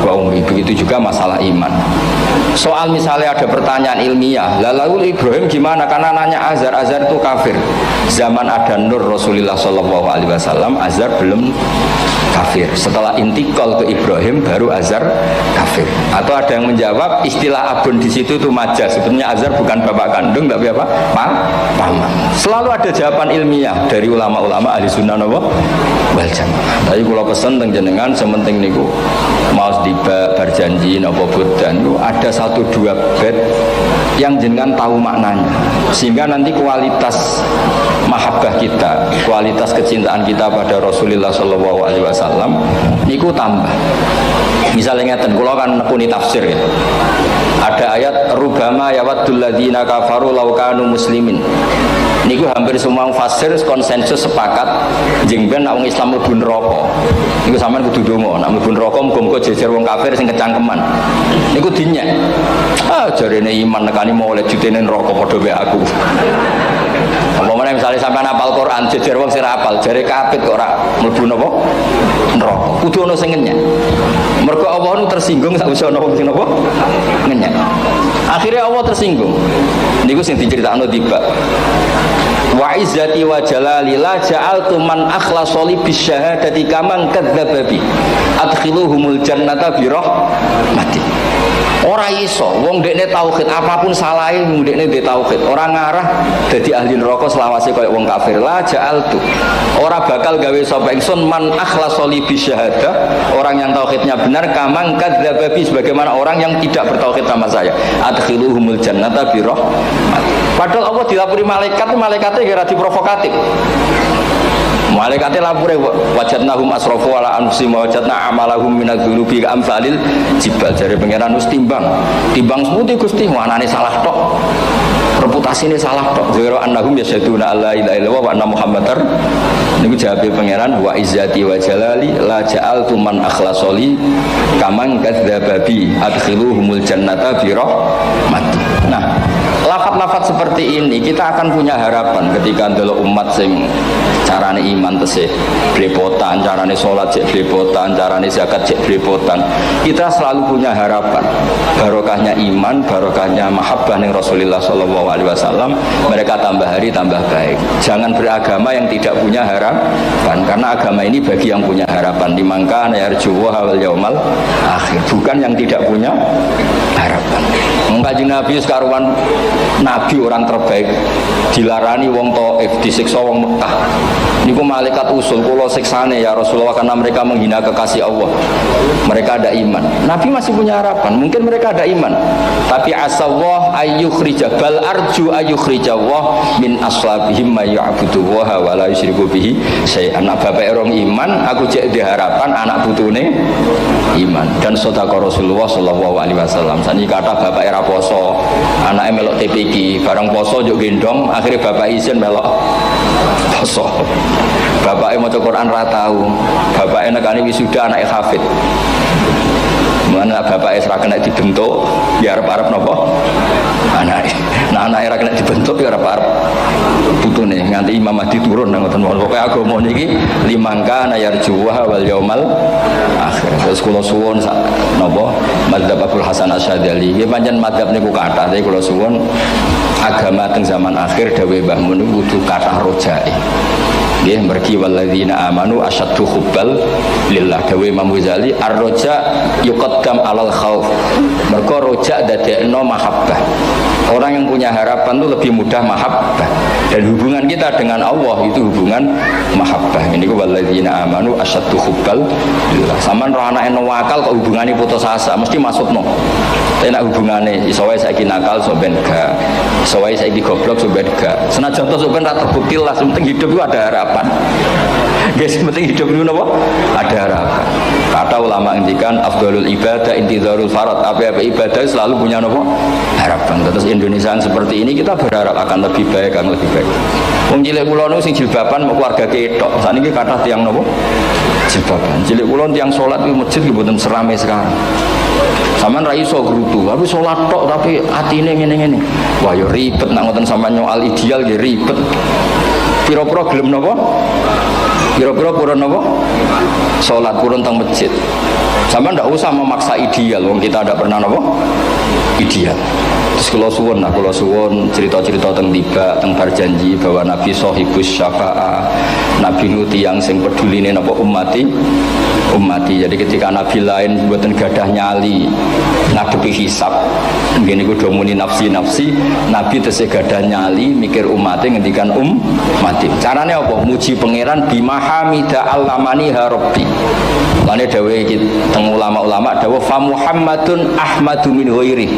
wa ummi. Begitu juga masalah iman. Soal misalnya ada pertanyaan ilmiah, lalu Ibrahim gimana? Karena nanya Azar itu kafir. Zaman ada Nur Rasulullah sallallahu alaihi wasallam, Azar belum kafir. Setelah intikal ke Ibrahim baru Azar kafir. Atau ada yang menjawab istilah abun di situ itu majaz. Sebenarnya Azar bukan bapak kandung tapi apa? Paman. Selalu ada jawaban ilmiah dari ulama-ulama ahli sunnah wal jamaah. Tapi kalau pesan teng jenengan sementing niku mau diba berjanji napa burdan ada 1-2 bait yang jenengan tahu maknanya sehingga nanti kualitas mahabbah kita, kualitas kecintaan kita pada Rasulullah sallallahu alaihi wasallam niku tambah. Misalnya ngeten kula kan nekuni tafsir ya. Ada ayat rubama yawaddul ladzina kafaru law kanu muslimin. Niku hampir semua fasir konsensus sepakat jengben nek wong Islam mlebu neraka. Niku sampean kudu donga, nek mlebu neraka muga-muga jejer wong kafir sing kecangkeman. Niku dinyek. Jarene iman nekani mau oleh jutene neraka padha wae aku. Apa meneh misale sampean hafal Quran jejer wong sing hafal jare kapit kok ora mlebu napa? Neraka. Kudu ana sing ngenyek. Mergo Allah nu tersinggung sakwise ana wong sing napa? Ngenyek. Akhirnya Allah tersinggung. Niku sing diceritakno tiba. Wa izzati wa jalali la ja'altu man akhlasa li bisyahadati kaman kadzdzaba bi adkhiluhumul jannata bi rahmati. Ora iso wong dekne tauhid apapun salahe wong dekne di tauhid ora ngarah dadi ahli neraka selawase kaya wong kafir. La ja'altu ora bakal gawe sapa ingsun man akhlasa li bisyahadah orang yang tauhidnya benar kaman kadzdzaba bi sebagaimana orang yang tidak bertauhid sama saya adkhiluhumul jannata bi rahmati. Padahal Allah dilapuri malaikatnya kira diprovokatif. Malaikatnya lapure wajadnahum asrafu ala anfusihim wa wajadna amalahum minadz-dzunubi ka'amsalil jibal. Jare pangeran wis timbang semuti Gusti wanane salah tok. Reputasine salah tok. Zira annahum yasyaduna alla ilaha illallah wa anna muhammadar. Niku jawabe pangeran wa izzati wa jalali la ja'altu man akhlasoli kaman kadzdzaba bi adkhiluhumul jannata bi rahmati. Nah, lafat-lafat seperti ini kita akan punya harapan ketika ndelok umat sing carane iman tesih blepotan, carane sholat cek blepotan, carane zakat cek blepotan. Kita selalu punya harapan barokahnya iman, barokahnya mahabbah ning Rasulullah sallallahu alaihi wasallam, mereka tambah hari tambah baik. Jangan beragama yang tidak punya harapan, karena agama ini bagi yang punya harapan. Dimangka yarjuwa wal yaumal akhir, bukan yang tidak punya harapan. Kanjeng Nabi sekaruan Nabi orang terbaik dilarani wong Taif, disiksa wong Mekah. Niku malaikat usul kula siksane ya Rasulullah karena mereka menghina kekasih Allah. Mereka ada iman. Nabi masih punya harapan. Mungkin mereka ada iman. Tapi asallah ayyukhrija bal arju ayyukhrijawah min aslabihim may ya'budu wa la yusyriku bihi syai'an. Anak bapak orang iman, aku cek diharapan anak putune iman. Dan sedekah Rasulullah sallallahu alaihi wasallam. Sani kata bapak era poso, anaknya melok TPQ, bareng poso juk gendong, akhirnya bapak izin melok poso. Bapaknya mau Quran ra tahu, bapaknya nekani wisuda anaknya hafid. Mana bapaknya serah kena dibentuk, ya harap-harap nopo anaknya. Nah anaknya kena dibentuk, ya harap-harap putune nganti Imam Mahdi turun nang ngoten mawon. Pokoke agama niki limangka nayarjuha wal yaumal akhir. Terus kula suwun napa madzhab Abdul Hasan Asyadzali. Nggih pancen madzhab niku kathah, tapi kula suwun agama teng zaman akhir dawuh Mbah Mun kudu kathah rojae. Nggih mergi walladzina amanu asyaddu hubbal lillah. Dawuh Imam Ghazali ar-roja yuqaddam alal khauf. Mergo roja dadekno mahabbah. Orang yang punya harapan itu lebih mudah mahabbah, dan hubungan kita dengan Allah itu hubungan mahabbah. Ini walladzina amanu asyaddu hubbal lillah. Sampeyan ro anake wakal kok hubungane putus asa mesti masukno. Enak hubungane iso wae saiki nakal sok ben gak. Iso wae saiki goblok sok ben gak. Senajan to sok ben ra terbukti lah, penting hidup itu ada harapan. Guys, penting hidup itu apa? Ada harapan. Kata ulama ngendikan afdhalul ibadah intizarul farad. Apa ibadah selalu punya apa? Harapan. Terus Indonesia yang seperti ini kita berharap akan lebih baik, akan lebih baik. Wong cilik kula niku sing jilbaban mau keluarga ketok. Saniki kathah tiyang napa? Jilbaban. Cilik kula tiyang salat di masjid mboten serame sekarang. Sampeyan ra iso grutu, tapi salat tok tapi atine ngene-ngene. Wah ya ribet nek ngoten sampeyan nyoal ideal nggih ribet. Pira-pira gelem napa? Pira-pira purun napa? Salat purun teng masjid. Sampeyan ndak usah memaksa ideal, wong kita ndak pernah napa? Ideal. Terus kula suwun cerita-cerita teng tiba teng berjanji bahwa Nabi sahibus syafa'ah. Nabi nu tiyang sing peduline napa ummati. Jadi ketika Nabi lain mboten gadah nyali ngadepi hisab, ngene iku do muni nafsi, Nabi tesih gadah nyali mikir umate ngendikan mati. Carane apa? Muji pangeran bimahamida allamani rabbi. Lane dawuh iki teng ulama-ulama dawuh fa Muhammadun ahmadu min ghairi.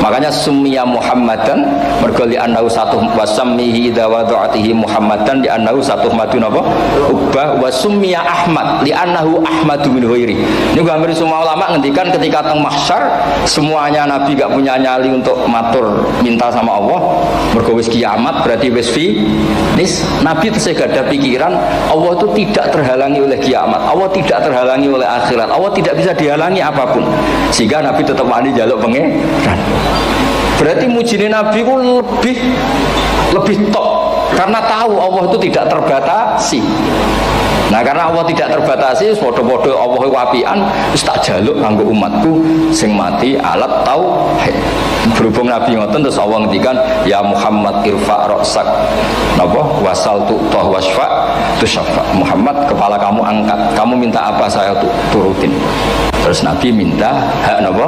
Makanya summiya Muhammadan mergo li annahu satu wasammihi idza wada'atihi Muhammadan li annahu satu madun apa? Ubah wa summiya Ahmad li annahu ahmadu min ghairi. Ini hampir semua ulama ngendikan ketika teng mahsyar semuanya Nabi gak punya nyali untuk matur minta sama Allah mergo wis kiamat berarti wis finis. Nabi tesih gadah pikiran Allah itu tidak terhalangi oleh kiamat, Allah tidak terhalangi oleh akhirat, Allah tidak bisa dihalangi apapun, sehingga Nabi tetap wani njaluk pangeran. Berarti mujine Nabi ku lebih tok karena tahu Allah itu tidak terbatasi. Nah karena Allah tidak terbatasi, podo-podo Allah wapian, wis tak jaluk kanggo umatku sing mati alat tauhid. Berhubung Nabi ngoten terus Allah ngendikan ya Muhammad irfa' ra'sak napa wasal tu'tah wasfa' tusyafa. Muhammad kepala kamu angkat, kamu minta apa saya turutin. Terus Nabi minta hak napa?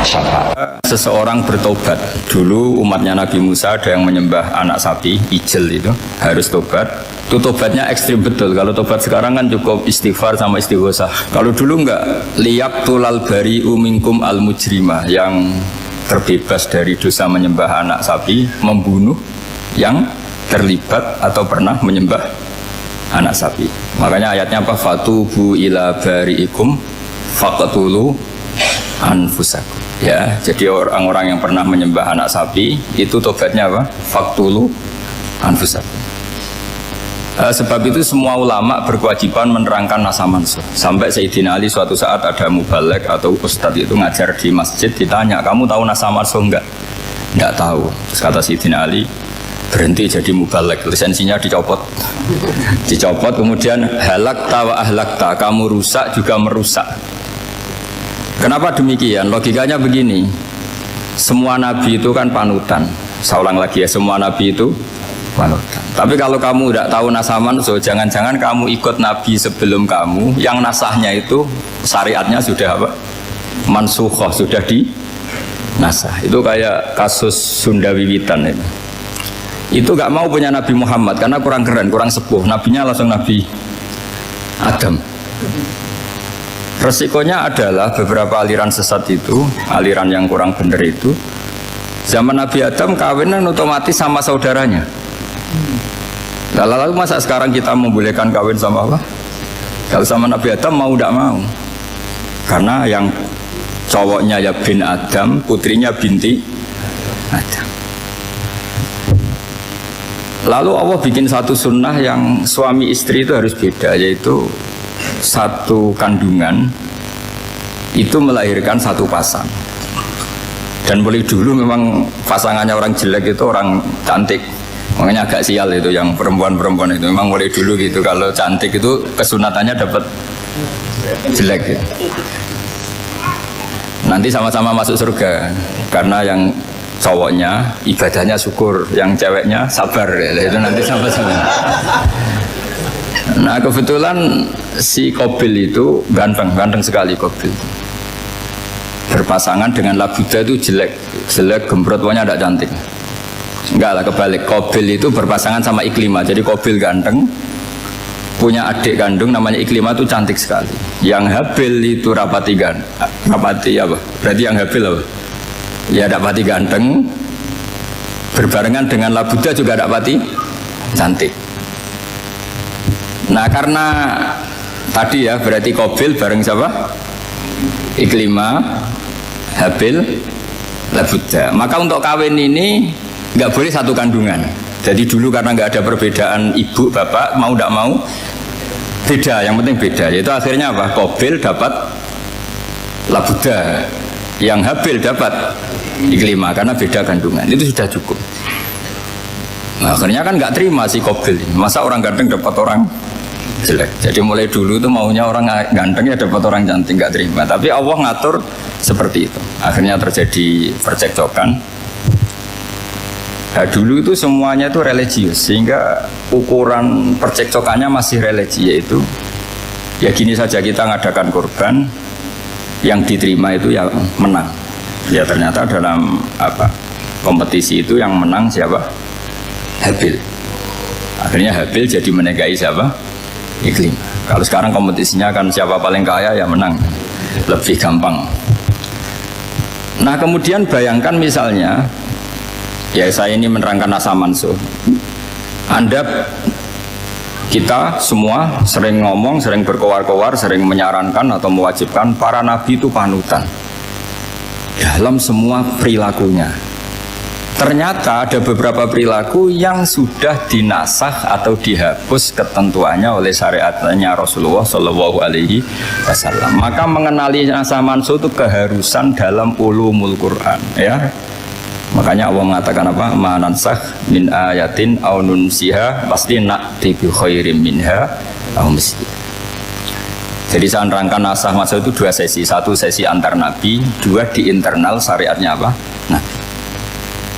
Syafaat. Seseorang bertobat. Dulu umatnya Nabi Musa ada yang menyembah anak sapi, ijel itu, harus tobat. Itu tobatnya ekstrim betul. Kalau tobat sekarang kan cukup istighfar sama istighosah. Kalau dulu enggak, liyak tulal bari umingkum al mujrimah, yang terbebas dari dosa menyembah anak sapi, membunuh yang terlibat atau pernah menyembah anak sapi. Makanya ayatnya apa? Fatubu ila bari'ikum faqtulu anfusakum. Ya, jadi orang-orang yang pernah menyembah anak sapi itu tobatnya apa? Faqtulu anfusakum. Sebab itu semua ulama berkewajiban menerangkan nasa mansuh. Sampai Sayyidina Ali suatu saat ada mubalek atau ustadz itu ngajar di masjid, ditanya, kamu tahu nasa mansuh enggak? Tidak tahu. Terus kata Sayyidina Ali, berhenti jadi mubalek, lisensinya dicopot. Dicopot, kemudian halakta wa ahlakta, kamu rusak juga merusak. Kenapa demikian? Logikanya begini, semua nabi itu kan panutan. Saya ulang lagi ya, semua nabi itu panutan. Tapi kalau kamu tidak tahu nasaman, so jangan-jangan kamu ikut nabi sebelum kamu, yang nasahnya itu syariatnya sudah apa? Mansukhoh, sudah di nasah. Itu kayak kasus Sunda Wiwitan itu. Itu gak mau punya Nabi Muhammad karena kurang keren, kurang sepuh. Nabinya langsung Nabi Adam. Resikonya adalah beberapa aliran sesat itu, aliran yang kurang benar itu, zaman Nabi Adam kawinan otomatis sama saudaranya. Lalu masa sekarang kita membolehkan kawin sama apa? Kalau sama Nabi Adam mau tidak mau. Karena yang cowoknya ya bin Adam, putrinya binti Adam. Lalu Allah bikin satu sunnah yang suami istri itu harus beda, yaitu satu kandungan itu melahirkan satu pasang. Dan boleh dulu memang pasangannya orang jelek itu orang cantik, makanya agak sial itu yang perempuan-perempuan itu memang boleh dulu gitu. Kalau cantik itu kesunatannya dapat jelek gitu. Nanti sama-sama masuk surga karena yang cowoknya ibadahnya syukur, yang ceweknya sabar ya, itu nanti sama-sama. Nah kebetulan si Qabil itu ganteng sekali Qabil. Berpasangan dengan Labuda itu jelek gembrot, pokoknya tidak cantik. Enggak lah, kebalik. Qabil itu berpasangan sama Iklimah. Jadi Qabil ganteng, punya adik kandung namanya Iklimah, itu cantik sekali. Yang Habil itu rapati apa? Berarti yang Habil apa? Ya rapati ganteng, berbarengan dengan Labuda juga rapati cantik. Nah karena tadi ya berarti Qabil bareng siapa? Iklimah, Habil, Labuda. Maka untuk kawin ini nggak boleh satu kandungan. Jadi dulu karena nggak ada perbedaan ibu bapak, mau tidak mau beda, yang penting beda. Yaitu akhirnya apa? Qabil dapat Labuda, yang Habil dapat Iklimah karena beda kandungan. Itu sudah cukup. Nah, akhirnya kan nggak terima si Qabil, masa orang ganteng dapat orang jelek. Jadi mulai dulu tuh maunya orang ganteng ya dapat orang cantik, nggak terima. Tapi Allah ngatur seperti itu. Akhirnya terjadi percekcokan. Nah, dulu itu semuanya itu religius, sehingga ukuran percekcokannya masih religi, yaitu ya gini saja, kita ngadakan kurban, yang diterima itu ya menang. Ya ternyata dalam kompetisi itu yang menang siapa? Habil. Akhirnya Habil jadi menikahi siapa? Iklimah. Kalau sekarang kompetisinya kan siapa paling kaya ya menang, lebih gampang. Nah kemudian bayangkan misalnya, ya saya ini menerangkan asa mansuh. Kita semua sering ngomong, sering berkoar-koar, sering menyarankan atau mewajibkan para nabi itu panutan dalam semua perilakunya. Ternyata ada beberapa perilaku yang sudah dinasah atau dihapus ketentuannya oleh syariatnya Rasulullah Shallallahu Alaihi Wasallam. Maka mengenali asa mansuh itu keharusan dalam ulumul Quran, ya. Makanya Allah mengatakan apa? Manansakh min ayatin aw nunsiha pasti na'ti bi khairim minha aw misliha. Jadi saya nerangkan nasah masa itu dua sesi. Satu sesi antar nabi, dua di internal syariatnya apa? Nah,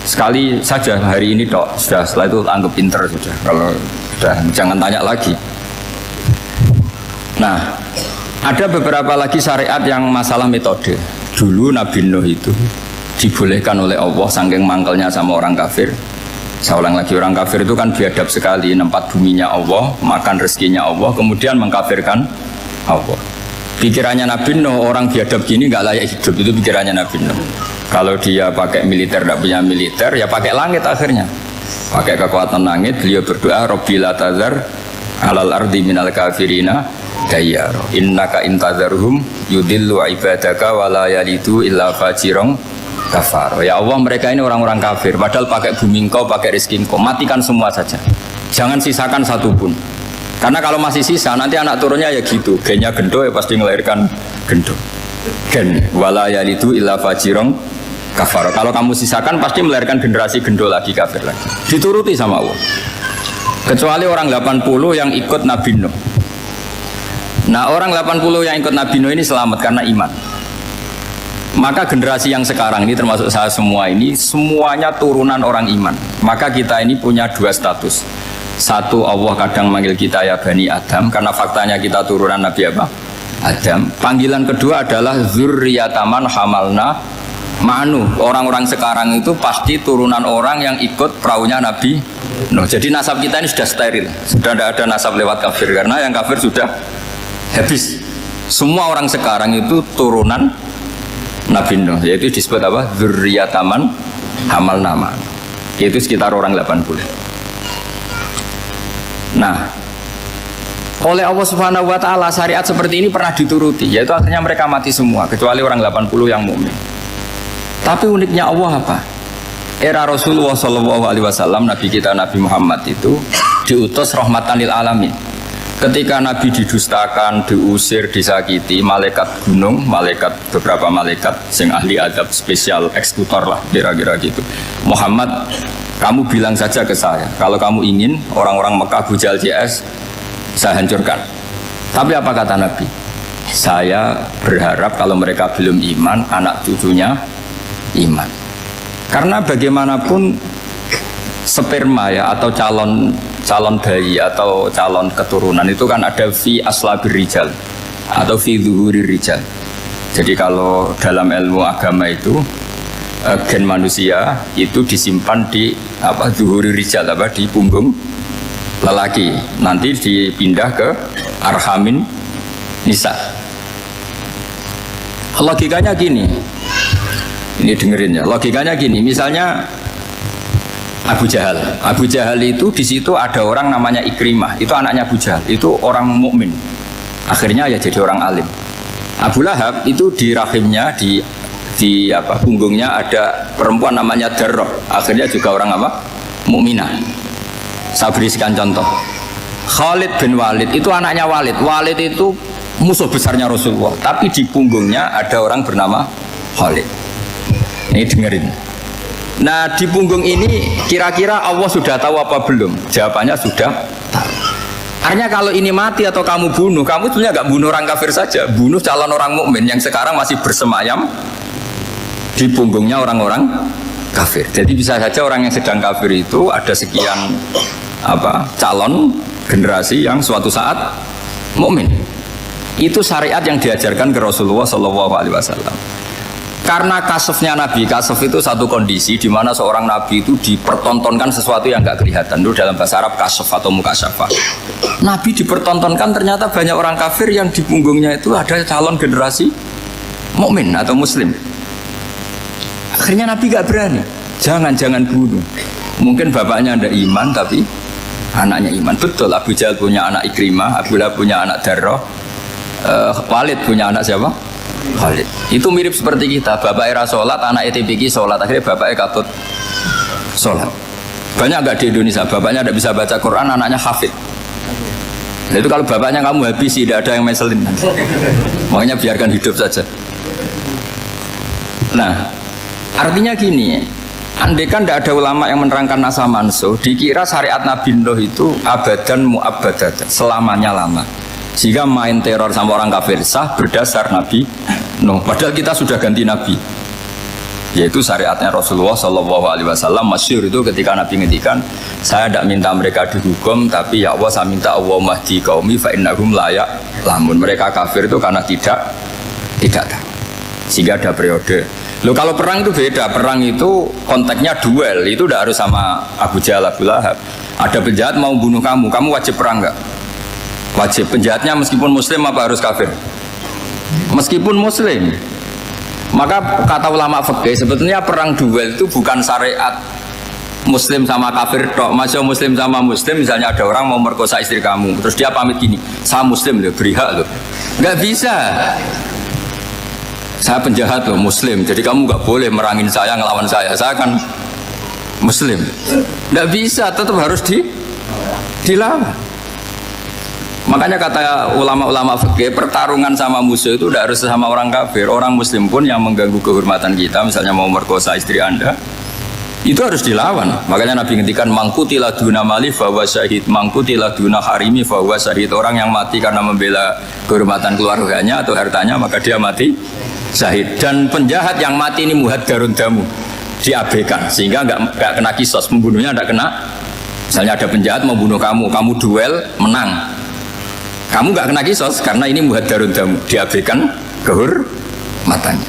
sekali saja hari ini toh sudah, setelah itu anggap pinter sudah. Kalau sudah jangan tanya lagi. Nah, ada beberapa lagi syariat yang masalah metode. Dulu Nabi Nuh itu dibolehkan oleh Allah saking mangkelnya sama orang kafir. Saya ulang lagi, orang kafir itu kan biadab sekali, nempat buminya Allah, makan rezekinya Allah, kemudian mengkafirkan Allah. Pikirannya Nabi Nuh, orang biadab gini nggak layak hidup, itu pikirannya Nabi Nuh. Kalau dia pakai militer, tidak punya militer, ya pakai langit akhirnya. Pakai kekuatan langit, beliau berdoa, Rabbi la tazar alal ardi minal kafirina dayyar. Innaka intazarhum yudillu ibadaka wa la yalidu illa fajirong kafar. Ya Allah, mereka ini orang-orang kafir, padahal pakai bumi engkau, pakai rezeki engkau, matikan semua saja, jangan sisakan satupun. Karena kalau masih sisa, nanti anak turunnya ya gitu, gennya gendo ya pasti melahirkan gendo. Gen wala yalidu illa fajirong kafar. Kalau kamu sisakan pasti melahirkan generasi gendol lagi, kafir lagi. Dituruti sama Allah. Kecuali orang 80 yang ikut Nabi Nuh. Nah, orang 80 yang ikut Nabi Nuh ini selamat karena iman. Maka generasi yang sekarang ini termasuk saya semua ini semuanya turunan orang iman. Maka kita ini punya dua status. Satu, Allah kadang manggil kita ya Bani Adam karena faktanya kita turunan Nabi apa? Adam. Panggilan kedua adalah zurriyataman hamalna ma'nu. Orang-orang sekarang itu pasti turunan orang yang ikut perahunya Nabi Nuh. Jadi nasab kita ini sudah steril. Sudah tidak ada nasab lewat kafir karena yang kafir sudah habis. Semua orang sekarang itu turunan Nabi Nuh, yaitu disebut apa? Zurriyataman hamal nama. Itu sekitar orang 80. Nah, oleh Allah Subhanahu wa taala syariat seperti ini pernah dituruti, yaitu akhirnya mereka mati semua kecuali orang 80 yang mukmin. Tapi uniknya Allah apa? Era Rasulullah sallallahu alaihi wasallam, Nabi kita Nabi Muhammad itu diutus rahmatan lil alamin. Ketika Nabi didustakan, diusir, disakiti, malaikat gunung, beberapa malaikat sing ahli adab spesial eksekutor lah kira-kira gitu. Muhammad, kamu bilang saja ke saya kalau kamu ingin orang-orang Mekah Abu Jahal CS saya hancurkan. Tapi apa kata Nabi? Saya berharap kalau mereka belum iman, anak cucunya iman. Karena bagaimanapun sperma ya atau calon bayi atau calon keturunan itu kan ada fi aslabir rijal atau fi zuhurir rijal. Jadi kalau dalam ilmu agama itu gen manusia itu disimpan di apa zuhurir rijal apa di punggung lelaki, nanti dipindah ke arhamin nisa. Logikanya gini, ini dengerin ya, logikanya gini, misalnya Abu Jahal itu di situ ada orang namanya Ikrimah, itu anaknya Abu Jahal, itu orang mukmin. Akhirnya ya jadi orang alim. Abu Lahab itu di rahimnya di punggungnya ada perempuan namanya Darrah, akhirnya juga orang apa? Mukminah. Saya berikan contoh. Khalid bin Walid itu anaknya Walid. Walid itu musuh besarnya Rasulullah, tapi di punggungnya ada orang bernama Khalid. Ini dengerin. Nah, di punggung ini kira-kira Allah sudah tahu apa belum? Jawabannya sudah tahu. Artinya kalau ini mati atau kamu bunuh, kamu sebenarnya nggak bunuh orang kafir saja, bunuh calon orang mukmin yang sekarang masih bersemayam di punggungnya orang-orang kafir. Jadi bisa saja orang yang sedang kafir itu ada sekian calon generasi yang suatu saat mukmin. Itu syariat yang diajarkan ke Rasulullah SAW. Karena kasofnya Nabi, kasof itu satu kondisi di mana seorang Nabi itu dipertontonkan sesuatu yang nggak kelihatan. Itu dalam bahasa Arab kasof atau mukasyafa. Nabi dipertontonkan ternyata banyak orang kafir yang di punggungnya itu ada calon generasi mukmin atau muslim. Akhirnya Nabi nggak berani. Jangan bunuh. Mungkin bapaknya ada iman tapi anaknya iman. Betul, Abu Jahal punya anak Ikrimah, Abu Lahab punya anak Darrah, Walid punya anak siapa? Khalid. Itu mirip seperti kita, bapak era sholat, anak ETPK sholat, akhirnya bapaknya katut sholat. Banyak nggak di Indonesia, bapaknya tidak bisa baca Quran, anaknya hafid. Nah, itu kalau bapaknya kamu habisi, tidak ada yang meselin. Makanya biarkan hidup saja. Nah, artinya gini, andaikan tidak ada ulama yang menerangkan nasa mansuh, dikira syariat Nabi Nuh itu abadan mu'abbadat, selamanya lama. Sehingga main teror sama orang kafir sah berdasar Nabi Nuh. Padahal kita sudah ganti Nabi, yaitu syariatnya Rasulullah SAW. Masyhur itu ketika Nabi ngendikan, saya tidak minta mereka dihukum, tapi ya Allah saya minta Allah mahdi qaumi fa innahum la ya'lamun. Mereka kafir itu karena tidak tahu. Sehingga ada periode. Loh, kalau perang itu beda. Perang itu konteksnya duel, itu tidak harus sama Abu Jahal, Abu Lahab. Ada penjahat mau bunuh kamu wajib perang nggak? Wajib. Penjahatnya meskipun muslim apa harus kafir? Meskipun muslim. Maka kata ulama fikih sebetulnya perang duel itu bukan syariat muslim sama kafir tok. Masih muslim sama muslim, misalnya ada orang mau merkosa istri kamu, terus dia pamit gini, saya muslim loh, beri hak loh. Nggak bisa. Saya penjahat loh, muslim, jadi kamu nggak boleh merangin saya, ngelawan saya kan muslim. Nggak bisa, tetap harus dilawan. Makanya kata ulama-ulama fikih, pertarungan sama musuh itu tidak harus sama orang kafir. Orang muslim pun yang mengganggu kehormatan kita, misalnya mau merkosa istri Anda, itu harus dilawan. Makanya Nabi ngendikan mangkutila duna mali fahuwa syahid, mangkutila duna harimi fahuwa syahid. Orang yang mati karena membela kehormatan keluarganya atau hartanya, maka dia mati syahid. Dan penjahat yang mati ini muhaddarun damu, diabaikan sehingga nggak kena kisos, membunuhnya nggak kena. Misalnya ada penjahat membunuh kamu, kamu duel menang, kamu nggak kena kisos karena ini muhaddarun damu, diabaikan kehormatannya.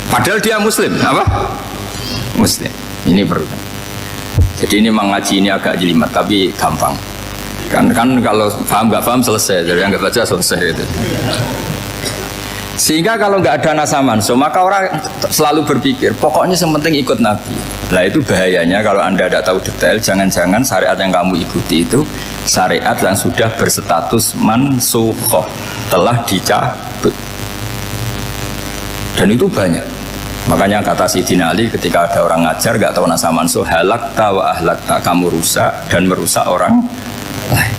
Padahal dia muslim, apa? Muslim. Ini perlu. Jadi ini mengaji ini agak jelimet tapi gampang. Kan kalau paham nggak paham selesai, jadi yang nggak baca selesai gitu. Sehingga kalau nggak ada nasa mansuh, maka orang selalu berpikir pokoknya yang penting ikut Nabi. Nah itu bahayanya kalau Anda tidak tahu detail. Jangan-jangan syariat yang kamu ikuti itu syariat yang sudah berstatus mansukhoh, telah dicabut. Dan itu banyak. Makanya kata Sayyidina Ali ketika ada orang ngajar nggak tahu nasa mansuh, halakta wa ahlakta, kamu rusak dan merusak orang lain.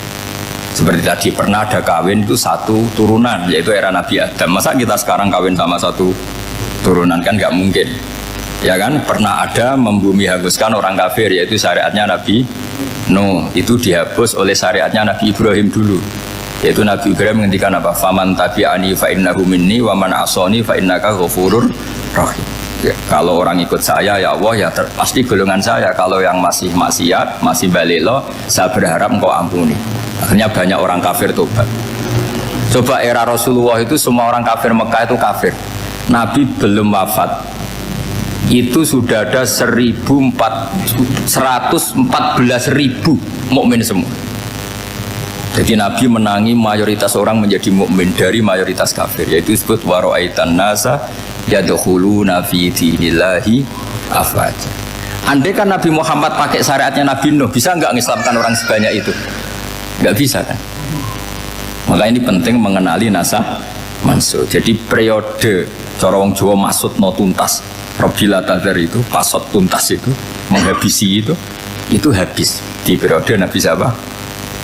Seperti tadi pernah ada kawin itu satu turunan, yaitu era Nabi Adam. Masa kita sekarang kawin sama satu turunan, kan nggak mungkin, ya kan? Pernah ada membumi hanguskan orang kafir, yaitu syariatnya Nabi Nuh. Itu dihapus oleh syariatnya Nabi Ibrahim dulu, yaitu Nabi Ibrahim menghentikan apa? Faman tabi'ani fa innahu minni wa man asoni fa innaka ghafurur rahim. Ya, kalau orang ikut saya ya Allah ya pasti golongan saya. Kalau yang masih maksiat, masih balelo, saya berharap engkau ampuni. Akhirnya banyak orang kafir tobat. Coba era Rasulullah itu semua orang kafir Mekah itu kafir. Nabi belum wafat itu sudah ada 114.000 mukmin semua. Jadi Nabi menangi mayoritas orang menjadi mukmin dari mayoritas kafir, yaitu disebut wara'aitan nasa yadkhuluna fi dinillahi afwaja. Andai kan Nabi Muhammad pakai syariatnya Nabi Nuh, bisa nggak mengislamkan orang sebanyak itu? Nggak bisa kan? Maka ini penting mengenali nasah mansuh. Jadi periode cara wong Jawa maksud no tuntas, Robila Tadar itu pasot tuntas itu menghabisi itu habis di periode Nabi siapa?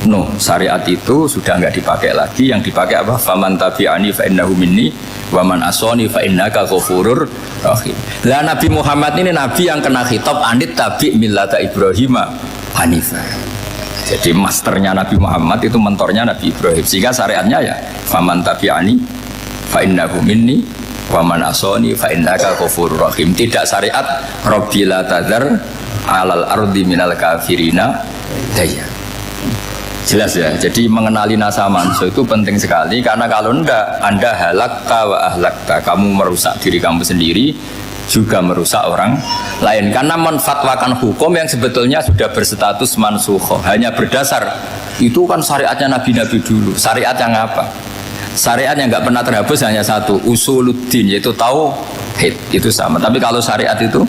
Nuh. Syariat itu sudah nggak dipakai lagi. Yang dipakai apa? Faman tabi'ani fa innahu minni wa man asoni fa innaka ghafurur rahim. Lah Nabi Muhammad ini nabi yang kena khitab anit tabi' millata Ibrahim hanifah. Jadi masternya Nabi Muhammad itu mentornya Nabi Ibrahim. Sehingga syariatnya ya faman tabi'ani fa innahu minni wa man asoni fa innaka ghafurur rahim. Tidak syariat Rabbila tadzar alal ardi minal kafirina daya. Jelas ya, jadi mengenali nasa mansuh itu penting sekali. Karena kalau tidak, Anda halakta wa ahlakta, kamu merusak diri kamu sendiri, juga merusak orang lain. Karena menfatwakan hukum yang sebetulnya sudah berstatus mansukhoh, hanya berdasar, itu kan syariatnya Nabi-Nabi dulu. Syariat yang apa? Syariat yang nggak pernah terhapus hanya satu, usuluddin, yaitu tauhid, itu sama. Tapi kalau syariat itu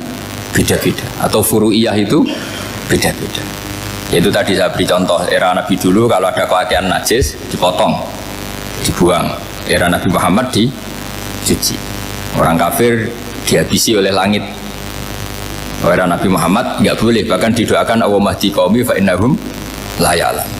beda-beda, atau furu'iyah itu beda-beda. Yaitu tadi saya beri contoh era Nabi dulu, kalau ada pakaian najis dipotong, dibuang. Era Nabi Muhammad dicuci. Orang kafir dihabisi oleh langit. Era Nabi Muhammad nggak boleh, bahkan didoakan Allahumma hdi qaumi fa innahum la ya'lamun.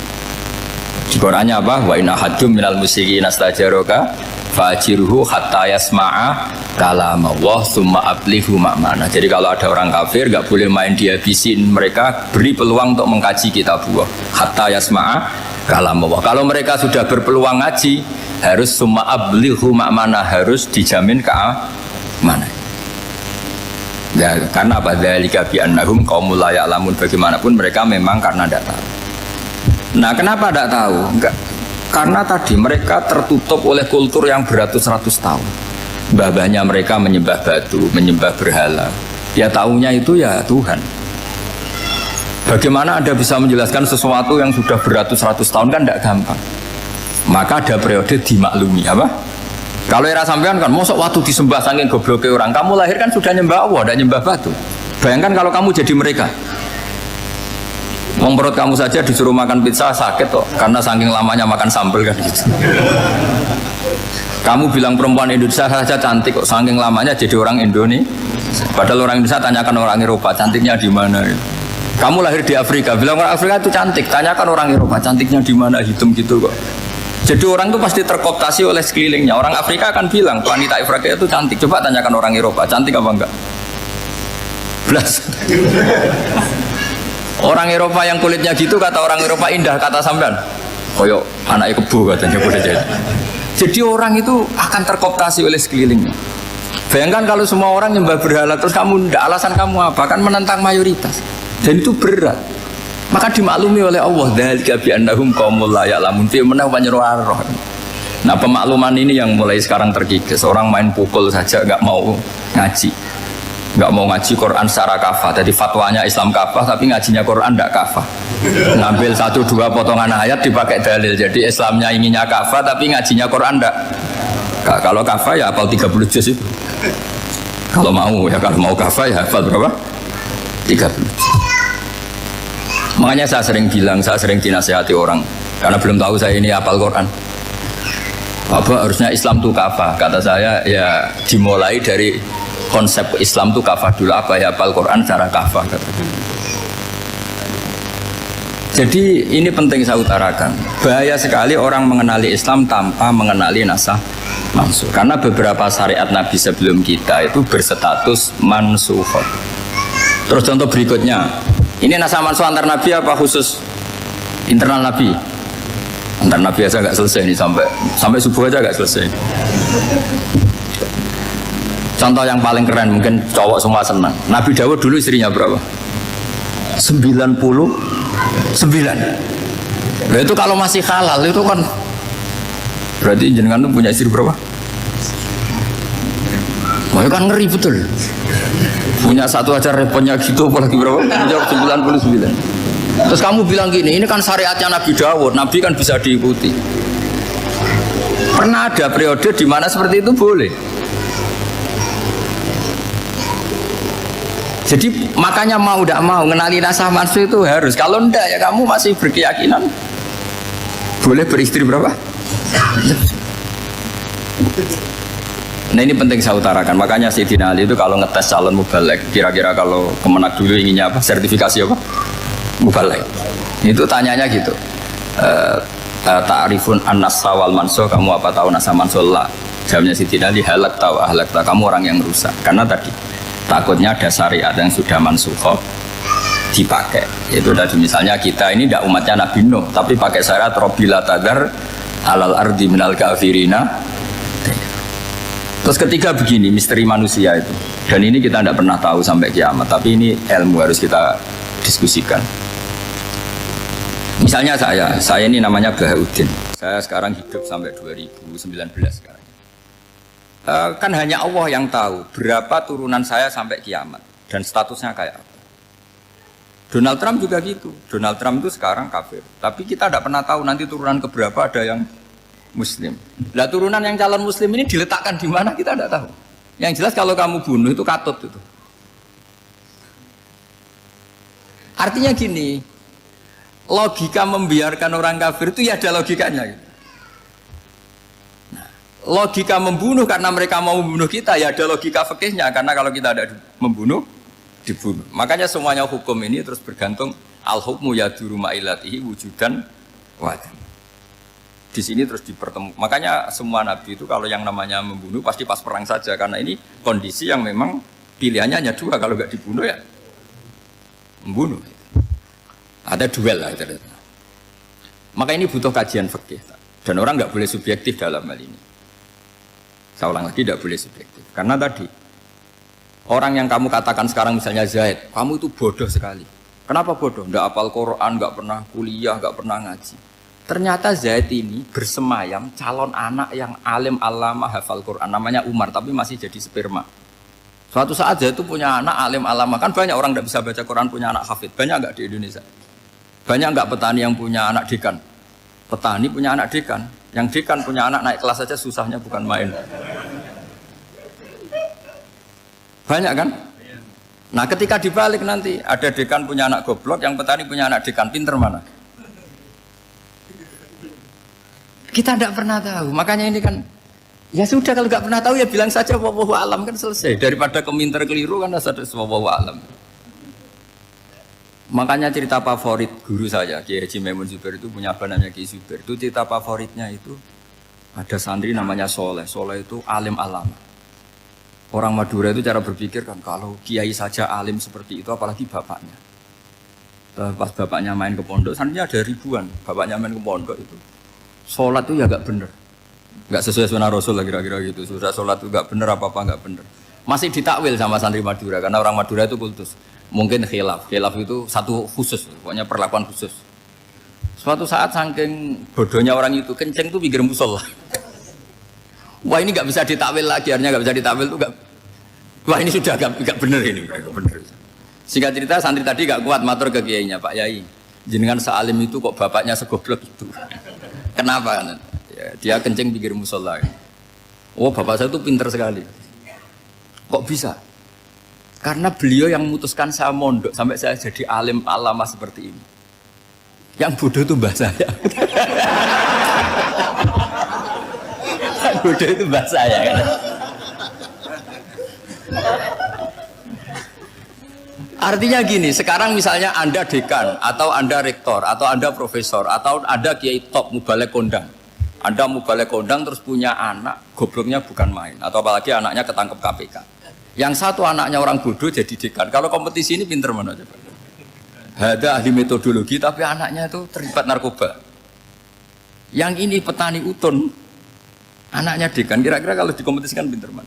Di Qur'annya apa? Wa inna haddum minal musyrikin astajaraka fa'ajirhu hatta yasma'a kalamullah summa ablihu ma'mana. Jadi kalau ada orang kafir nggak boleh main dihabisin mereka, beri peluang untuk mengkaji kitabullah hatta yasma'a kalamullah. Kalau mereka sudah berpeluang ngaji, harus summa ablihu ma'mana, harus dijamin keamanan. Ya, karena apa? Dzalika bi annahum qaumul la ya'lamun. Bagaimanapun mereka memang karena tidak tahu. Nah, kenapa tidak tahu? Enggak. Karena tadi mereka tertutup oleh kultur yang beratus-ratus tahun. Mbah-mbahnya mereka menyembah batu, menyembah berhala. Dia taunya itu ya Tuhan. Bagaimana Anda bisa menjelaskan sesuatu yang sudah beratus-ratus tahun, kan tidak gampang. Maka ada periode dimaklumi, apa? Kalau era sampean kan, mosok waktu disembah saking gobloknya orang, kamu lahir kan sudah nyembah Allah, tidak nyembah batu. Bayangkan kalau kamu jadi mereka. Wong perut kamu saja disuruh makan pizza sakit kok, karena saking lamanya makan sambal kan gitu. Kamu bilang perempuan Indonesia saja cantik kok, saking lamanya jadi orang Indonesia. Padahal orang Indonesia tanyakan orang Eropa, cantiknya di mana? Kamu lahir di Afrika, bilang orang Afrika itu cantik. Tanyakan orang Eropa, cantiknya di mana, hitam gitu kok. Jadi orang itu pasti terkooptasi oleh sekelilingnya. Orang Afrika akan bilang wanita Afrika itu cantik. Coba tanyakan orang Eropa, cantik apa enggak? Belas. Orang Eropa yang kulitnya gitu kata orang Eropa indah, kata sampean. Koyok anak kebo katanya boleh jadi. Jadi orang itu akan terkooptasi oleh sekelilingnya. Bayangkan kalau semua orang nyembah berhala terus kamu ndak, alasan kamu apa? Kan menentang mayoritas. Dan itu berat. Maka dimaklumi oleh Allah, dzalika bi annahum qaumul la ya'lamun fi manah panyeroh. Nah, pemakluman ini yang mulai sekarang terkikis. Orang main pukul saja enggak mau ngaji. Enggak mau ngaji Quran secara kafah. Jadi fatwanya Islam kafah tapi ngajinya Quran enggak kafah. Ngambil 1-2 potongan ayat dipakai dalil. Jadi Islamnya inginnya kafah tapi ngajinya Quran enggak. Kalau kafah ya hafal 30 juz itu. Kalau mau ya, kalau mau kafah ya hafal berapa? 30. Makanya saya sering bilang, saya sering dinasihati orang karena belum tahu saya ini hafal Quran. Apa harusnya Islam itu kafah? Kata saya ya dimulai dari konsep Islam itu kafah dulu. Apa ya hafal Quran secara kafah? Jadi ini penting saya utarakan. Bahaya sekali orang mengenali Islam tanpa mengenali nasah mansukh. Karena beberapa syariat Nabi sebelum kita itu berstatus mansukh. Terus contoh berikutnya, ini nasah mansukh antar Nabi apa khusus internal Nabi? Antar Nabi aja nggak selesai ini sampai subuh aja nggak selesai. Contoh yang paling keren mungkin cowok semua senang. Nabi Dawud dulu istrinya berapa? 99. Nah itu kalau masih halal itu kan berarti jenengan tuh punya istri berapa? Wah kan ngeri betul. Punya satu aja repotnya gitu apalagi berapa? Menjawab 99. Terus kamu bilang gini, ini kan syariatnya Nabi Dawud, Nabi kan bisa diikuti. Pernah ada periode di mana seperti itu boleh. Jadi makanya mau tidak mau ngenali nasah mansukh itu harus. Kalau enggak ya kamu masih berkeyakinan boleh beristri berapa? Nah ini penting saya utarakan. Makanya Sayyidina Ali itu kalau ngetes calon mubalek, kira-kira kalau Kemenak dulu inginnya apa? Sertifikasi apa? Mubalek. Itu tanyanya gitu. Ta'rifun an-nasa wal mansukh, kamu apa tahu nasah mansukh? La. Jawabnya Sayyidina Ali, halak tahu ahlak tahu, kamu orang yang rusak. Karena tadi takutnya ada syariat yang sudah mansukh dipakai. Itu tadi misalnya kita ini tidak umatnya Nabi Nuh, tapi pakai syariat Robbila tadar alal ardi minal kafirina. Terus ketiga begini, misteri manusia itu. Dan ini kita tidak pernah tahu sampai kiamat, tapi ini ilmu harus kita diskusikan. Misalnya saya ini namanya Bahauddin. Saya sekarang hidup sampai 2019 sekarang. Kan hanya Allah yang tahu berapa turunan saya sampai kiamat dan statusnya kayak apa. Donald Trump juga gitu. Donald Trump itu sekarang kafir, tapi kita tidak pernah tahu nanti turunan keberapa ada yang Muslim. Lah turunan yang calon Muslim ini diletakkan di mana kita tidak tahu. Yang jelas kalau kamu bunuh itu katut itu. Artinya gini, logika membiarkan orang kafir itu ya ada logikanya. Nah, logika membunuh karena mereka mau membunuh kita ya ada logika fikihnya, karena kalau kita ada membunuh dibunuh. Makanya semuanya hukum ini terus bergantung al-hukmu yaduru ma'ilatihi wujudan wadan. Di sini terus dipertemukan. Makanya semua nabi itu kalau yang namanya membunuh pasti pas perang saja, karena ini kondisi yang memang pilihannya hanya dua, kalau nggak dibunuh ya membunuh. Ada duel lah. Maka ini butuh kajian fikih dan orang nggak boleh subjektif dalam hal ini. Saya ulang lagi, tidak boleh subjektif karena tadi orang yang kamu katakan sekarang misalnya Zaid, kamu itu bodoh sekali. Kenapa bodoh? Nggak hafal Quran, nggak pernah kuliah, nggak pernah ngaji. Ternyata Zaid ini bersemayam calon anak yang alim alama hafal Quran, namanya Umar, tapi masih jadi sperma. Suatu saat Zaid itu punya anak alim alama, kan banyak orang tidak bisa baca Quran punya anak hafid, banyak nggak di Indonesia? Banyak nggak petani yang punya anak dekan? Petani punya anak dekan, yang dekan punya anak naik kelas saja susahnya bukan main. Banyak kan? Nah ketika dibalik nanti ada dekan punya anak goblok, yang petani punya anak dekan pinter mana? Kita tidak pernah tahu, makanya ini kan ya sudah, kalau nggak pernah tahu ya bilang saja wallahu alam, kan selesai. Daripada keminter keliru kan ada wallahu alam. Makanya cerita favorit guru saya, Kiai Haji Maimun Zubair itu punya apa namanya Kiai Zubair. Itu cerita favoritnya itu ada santri namanya Soleh. Soleh itu alim alama. Orang Madura itu cara berpikir kan kalau kiai saja alim seperti itu apalagi bapaknya. Pas bapaknya main ke pondok, santrinya ada ribuan. Bapaknya main ke pondok itu sholat itu ya gak bener. Gak sesuai sunnah Rasul lah kira-kira gitu. Sudah sholat itu gak bener apa-apa gak bener. Masih ditakwil sama santri Madura karena orang Madura itu kultus. Mungkin khilaf itu satu khusus, pokoknya perlakuan khusus. Suatu saat saking bodohnya orang itu kenceng tuh pinggir musola. Wah ini nggak bisa ditakwil lagi, akhirnya nggak bisa ditakwil tuh nggak. Wah ini sudah nggak bener ini, nggak bener. Singkat cerita santri tadi nggak kuat matur ke kiainya, Pak Yai, jenengan sealim itu kok bapaknya segoblok itu. Kenapa? Ya, dia kenceng pinggir musola. Oh bapak saya tuh pinter sekali. Kok bisa? Karena beliau yang memutuskan saya mondok sampai saya jadi alim alama seperti ini. Yang bodoh itu mbah saya. Yang bodoh itu mbah saya kan. Artinya gini, sekarang misalnya Anda dekan atau Anda rektor atau Anda profesor atau Anda kiai top mubalek kondang. Anda mubalek kondang terus punya anak gobloknya bukan main atau apalagi anaknya ketangkep KPK. Yang satu anaknya orang bodoh jadi dekan. Kalau kompetisi ini pinter mana coba? Ada ahli metodologi tapi anaknya itu terlibat narkoba. Yang ini petani utun, anaknya dekan. Kira-kira kalau dikompetisikan pinter mana?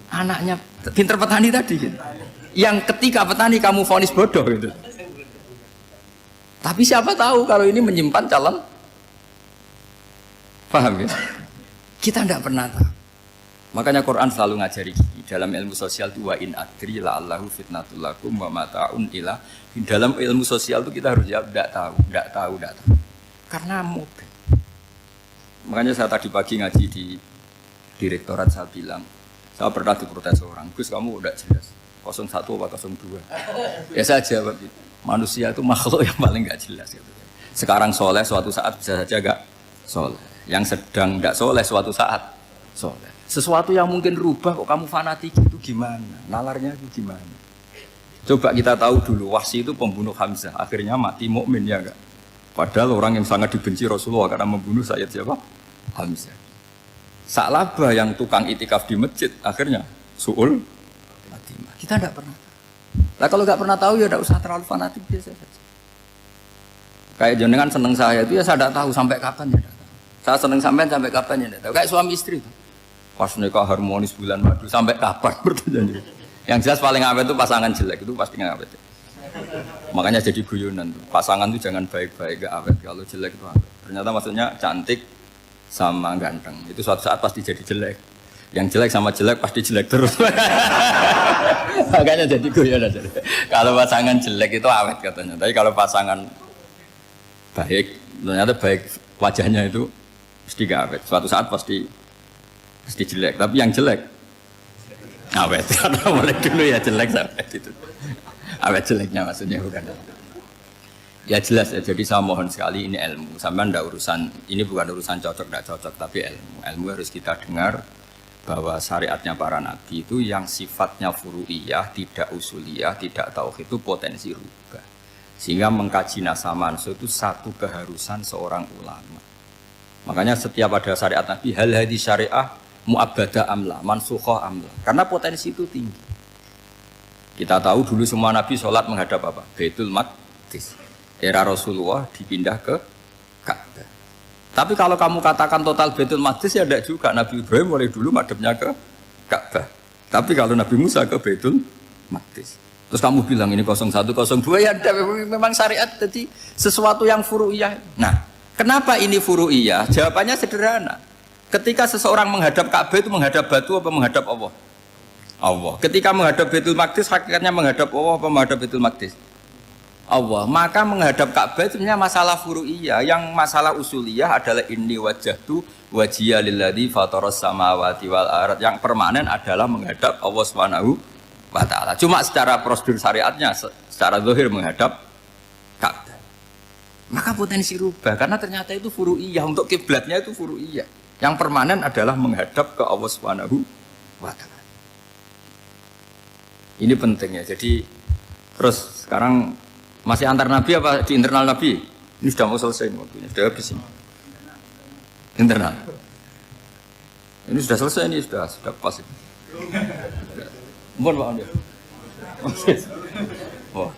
Anaknya pinter petani tadi. Gitu. Yang ketika petani kamu vonis bodoh gitu. Tapi siapa tahu kalau ini menyimpan calon? Paham ya? Kita tidak pernah tahu. Makanya Quran selalu ngajari dalam ilmu sosial itu wa in adri la'allahu fitnatul lakum wa mata'un ila. Dalam ilmu sosial itu kita harus jawab tidak tahu. Karena mobil. Makanya saya tadi pagi ngaji di direktorat saya bilang, saya pernah diprotes orang, Gus kamu udah jelas 01 atau 02. Ya saya jawab gitu. Manusia itu makhluk yang paling nggak jelas gitu. Sekarang soleh suatu saat bisa saja nggak soleh. Yang sedang nggak soleh suatu saat soleh. Sesuatu yang mungkin rubah kok kamu fanatik itu gimana? Nalarnya itu gimana? Coba kita tahu dulu Wahsy itu pembunuh Hamzah, akhirnya mati mukmin ya enggak? Padahal orang yang sangat dibenci Rasulullah karena membunuh Sayyid siapa? Hamzah. Sa'labah yang tukang itikaf di masjid akhirnya su'ul Fatimah. Kita enggak pernah. Nah kalau enggak pernah tahu ya enggak usah terlalu fanatik biasa saja. Kayak jenengan seneng saya itu ya saya enggak tahu sampai kapan ya enggak tahu. Saya seneng sampean sampai kapan ya enggak tahu. Kayak suami istri itu. Pas nikah harmonis bulan madu sampai kapan bertanya. Yang jelas paling awet itu pasangan jelek itu pasti nggak awet. Makanya jadi guyonan tuh. Pasangan tuh jangan baik-baik nggak awet. Kalau jelek itu awet. Ternyata maksudnya cantik sama ganteng. Itu suatu saat pasti jadi jelek. Yang jelek sama jelek pasti jelek terus. Makanya jadi guyonan. Kalau pasangan jelek itu awet katanya. Tapi kalau pasangan baik, ternyata baik wajahnya itu pasti nggak awet. Suatu saat pasti jelek, tapi yang jelek awet. Karena mulai dulu ya jelek sampai itu. Awet jeleknya maksudnya bukan. Ya jelas ya, jadi saya mohon sekali ini ilmu. Sampai ndak urusan, ini bukan urusan cocok ndak cocok, tapi ilmu. Ilmu harus kita dengar bahwa syariatnya para nabi itu yang sifatnya furu'iyah, tidak usuliyah, tidak tauhid itu potensi rubah. Sehingga mengkaji nasah mansuh itu satu keharusan seorang ulama. Makanya setiap ada syariat nabi, hal hadis syariah mu'abbadah amla, mansukhoh amla. Karena potensi itu tinggi. Kita tahu dulu semua nabi sholat menghadap apa? Baitul Maqdis. Era Rasulullah dipindah ke Ka'bah. Tapi kalau kamu katakan total Baitul Maqdis ya tidak juga. Nabi Ibrahim mulai dulu madhabnya ke Ka'bah. Tapi kalau Nabi Musa ke Baitul Maqdis. Terus kamu bilang ini 01, 02 ya memang syariat jadi sesuatu yang furu'iyah. Nah, kenapa ini furu'iyah? Jawabannya sederhana. Ketika seseorang menghadap Ka'bah itu menghadap batu apa menghadap Allah? Allah. Ketika menghadap Baitul Maqdis hakikatnya menghadap Allah apa menghadap Baitul Maqdis? Allah. Maka menghadap Ka'bah itu sebenarnya masalah furu'iyah. Yang masalah usuliyah adalah inni wajjahtu wajhiya lilladzi fataras samawati wal ardh. Yang permanen adalah menghadap Allah Subhanahu wa taala. Cuma secara prosedur syariatnya secara zahir menghadap Ka'bah. Maka potensi rubah karena ternyata itu furu'iyah. Untuk kiblatnya itu furu'iyah. Yang permanen adalah menghadap ke Allah Subhanahu wa taala. Ini pentingnya. Jadi Terus sekarang masih antar nabi apa di internal nabi? Ini sudah mau selesai waktunya, sudah habis ini. Internal. Ini sudah selesai, ini sudah pas ini. Mohon Pak Andi. Oh.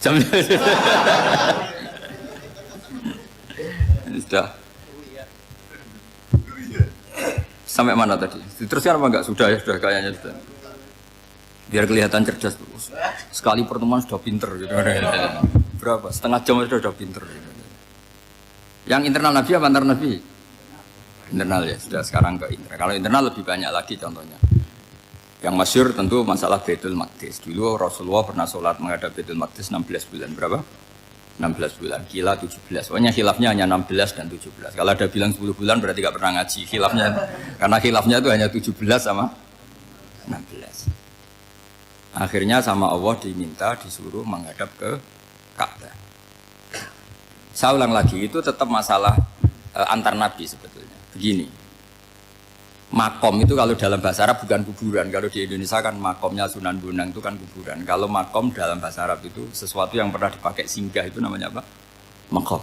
Jam ini sudah. Sampai mana tadi? Diteruskan apa enggak? Sudah ya, sudah kayaknya sudah. Biar kelihatan cerdas terus. Sekali pertemuan sudah pinter gitu. Berapa? Setengah jam sudah pinter. Gitu. Yang internal Nabi apa antar Nabi? Internal ya, sudah sekarang ke internal. Kalau internal lebih banyak lagi contohnya. Yang masyhur tentu masalah Baitul Maqdis. Dulu Rasulullah pernah sholat menghadap Baitul Maqdis 16 bulan. Berapa? 16 bulan. Kila 17. Pokoknya khilafnya hanya 16 dan 17. Kalau ada bilang 10 bulan berarti gak pernah ngaji. Khilafnya, karena khilafnya itu hanya 17 sama 16. Akhirnya sama Allah diminta disuruh menghadap ke Ka'bah. Saya ulang lagi, itu tetap masalah antar nabi sebetulnya. Begini, makom itu kalau dalam bahasa Arab bukan kuburan. Kalau di Indonesia kan makomnya Sunan Bonang itu kan kuburan. Kalau makom dalam bahasa Arab itu sesuatu yang pernah dipakai singgah, itu namanya apa? Makom.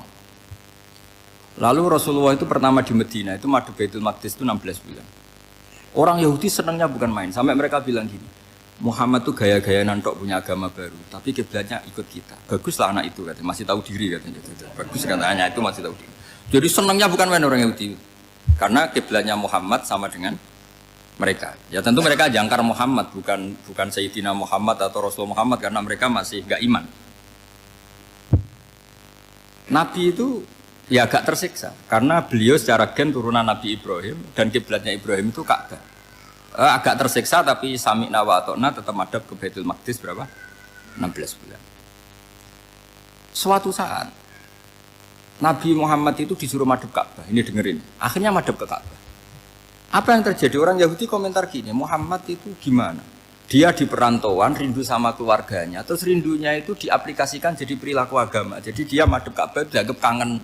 Lalu Rasulullah itu pertama di Medina itu madhep Baitul Maqdis itu 16 bulan. Orang Yahudi senangnya bukan main, sampai mereka bilang gini, Muhammad tuh gaya-gaya nantok punya agama baru, tapi kiblatnya ikut kita. Baguslah anak itu katanya, masih tahu diri katanya. Bagus katanya itu masih tahu diri. Jadi senangnya bukan main orang Yahudi, karena kiblatnya Muhammad sama dengan mereka. Ya tentu mereka jangkar Muhammad, bukan Sayyidina Muhammad atau Rasul Muhammad, karena mereka masih gak iman. Nabi itu ya agak tersiksa, karena beliau secara gen turunan Nabi Ibrahim dan kiblatnya Ibrahim itu Ka'bah. Agak tersiksa tapi sami'na wa ata'na tetap madhab ke Baitul Maqdis berapa? 16 bulan. Suatu saat Nabi Muhammad itu disuruh madhab Ka'bah. Ini dengerin. Akhirnya madhab ke Ka'bah. Apa yang terjadi? Orang Yahudi komentar gini, Muhammad itu gimana? Dia di perantauan rindu sama keluarganya, terus rindunya itu diaplikasikan jadi perilaku agama. Jadi dia madhab Ka'bah dianggap kangen.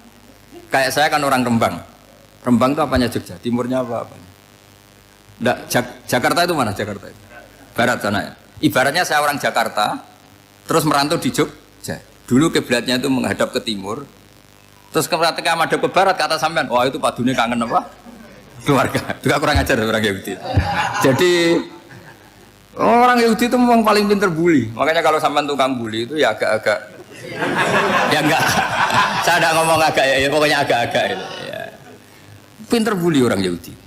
Kayak saya kan orang Rembang. Rembang itu apanya Jogja? Timurnya apa? Nggak, Jakarta itu mana Jakarta itu? Barat sana ya. Ibaratnya saya orang Jakarta, terus merantau di Jogja. Dulu kiblatnya itu menghadap ke timur, terus ketika menghadap ke barat, kata sampean, wah itu padunya kangen apa? Keluarga. Juga kurang ajar orang Yahudi. Jadi orang Yahudi itu memang paling pinter bully. Makanya kalau sampean tukang bully itu ya agak-agak, ya enggak. Saya tidak ngomong agak ya, pokoknya agak-agak. Ya. Pinter bully orang Yahudi.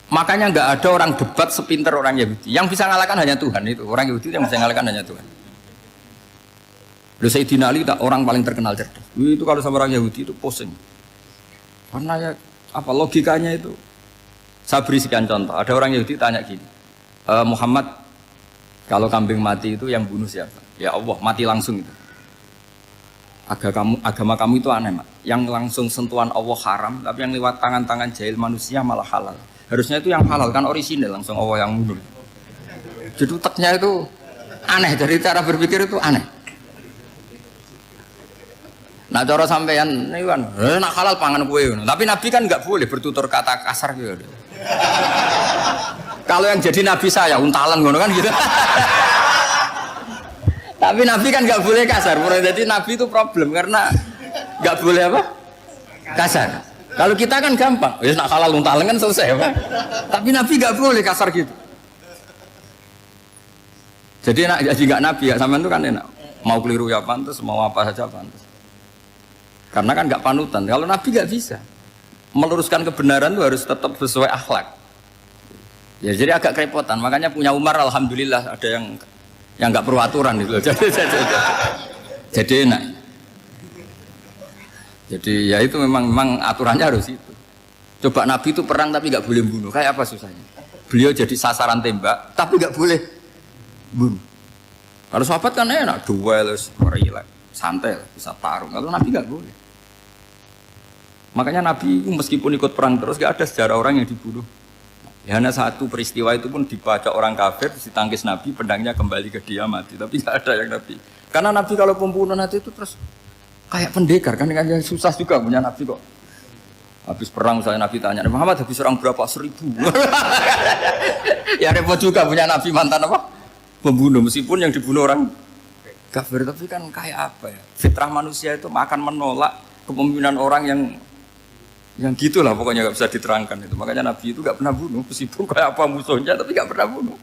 Makanya nggak ada orang debat sepinter orang Yahudi. Yang bisa ngalahkan hanya Tuhan itu. Orang Yahudi yang bisa ngalahkan hanya Tuhan. Lalu Sayyidina Ali orang paling terkenal cerdas. Itu kalau sama orang Yahudi itu pusing. Karena ya apa logikanya itu? Saya beri sekian contoh. Ada orang Yahudi tanya gini, Muhammad, kalau kambing mati itu yang bunuh siapa? Ya Allah, mati langsung itu. Agama kamu itu aneh, Mak. Yang langsung sentuhan Allah haram, tapi yang lewat tangan-tangan jahil manusia malah halal. Harusnya itu yang halal kan orisinil langsung Allah yang mundur. Jadi utaknya itu aneh, dari cara berpikir itu aneh. Nah cara sampean ini kan, nak halal pangan kue. Tapi Nabi kan nggak boleh bertutur kata kasar gitu. Kalau yang jadi Nabi saya untalan ngono kan gitu. Tapi Nabi kan nggak boleh kasar. Jadi Nabi itu problem karena nggak boleh apa? Kasar. Kalau kita kan gampang, ya nak halal untalan kan selesai, Pak. Tapi Nabi nggak boleh kasar gitu. Jadi enak, jadi nggak Nabi ya, sampean itu kan enak. Mau keliru ya pantas, mau apa saja pantas. Karena kan nggak panutan. Kalau Nabi nggak bisa. Meluruskan kebenaran itu harus tetap sesuai akhlak. Ya jadi agak kerepotan. Makanya punya Umar, alhamdulillah ada yang nggak perlu aturan gitu. Jadi enak. Jadi ya itu memang aturannya harus itu. Coba Nabi itu perang tapi nggak boleh bunuh. Kayak apa susahnya? Beliau jadi sasaran tembak tapi nggak boleh bunuh. Kalau sahabat kan enak, duel, relax, santai, bisa tarung. Kalau Nabi nggak boleh. Makanya Nabi meskipun ikut perang terus nggak ada sejarah orang yang dibunuh. Ya, hanya satu peristiwa itu pun dibaca orang kafir, ditangkis Nabi, pedangnya kembali ke dia mati. Tapi nggak ada yang Nabi. Karena Nabi kalau pembunuh nanti itu terus kayak pendekar kan susah juga punya Nabi kok. Habis perang misalnya Nabi tanya, Muhammad habis perang berapa? 1000. Ya repot juga punya Nabi mantan apa? Pembunuh, meskipun yang dibunuh orang kafir, tapi kan kayak apa ya? Fitrah manusia itu akan menolak kepemimpinan orang yang gitulah pokoknya nggak bisa diterangkan itu. Makanya Nabi itu nggak pernah bunuh, meskipun kayak apa musuhnya, tapi nggak pernah bunuh.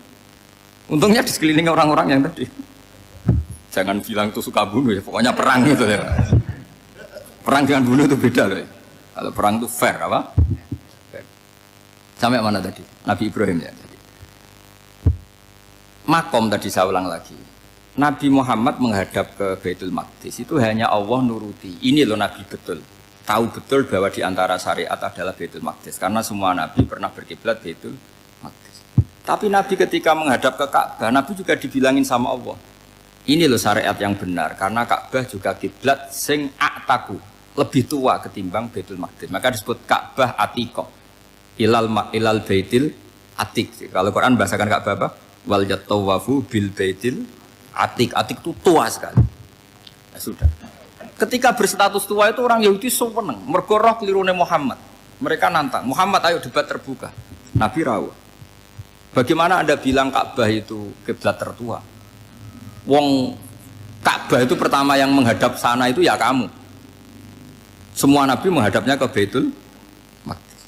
Untungnya di sekeliling orang-orang yang tadi. Jangan bilang itu suka bunuh ya, pokoknya perang gitu ya. Perang dengan bunuh itu beda loh. Kalau perang itu fair apa? Fair. Sampai mana tadi? Nabi Ibrahim ya tadi. Makom tadi saya ulang lagi. Nabi Muhammad menghadap ke Baitul Maqdis itu hanya Allah nuruti. Ini loh Nabi betul. Tahu betul bahwa di antara syariat adalah Baitul Maqdis. Karena semua Nabi pernah berkiblat Baitul Maqdis. Tapi Nabi ketika menghadap ke Ka'bah, Nabi juga dibilangin sama Allah. Ini loh syariat yang benar. Karena Ka'bah juga kiblat sing a'taku. Lebih tua ketimbang Baitul Maqdis. Maka disebut Ka'bah Atiqah. Ilal Baitil Atiq. Kalau Quran bahasakan Ka'bah apa? Wal yatawafu bil Baitil Atiq. Atiq itu tua sekali. Ya sudah. Ketika berstatus tua itu orang Yahudi seneng. Mergo roh kelirune Muhammad. Mereka nantang. Muhammad ayo debat terbuka. Nabi rawuh. Bagaimana Anda bilang Ka'bah itu kiblat tertua? Wong Ka'bah itu pertama yang menghadap sana itu ya kamu. Semua Nabi menghadapnya ke Baitul Maqdis.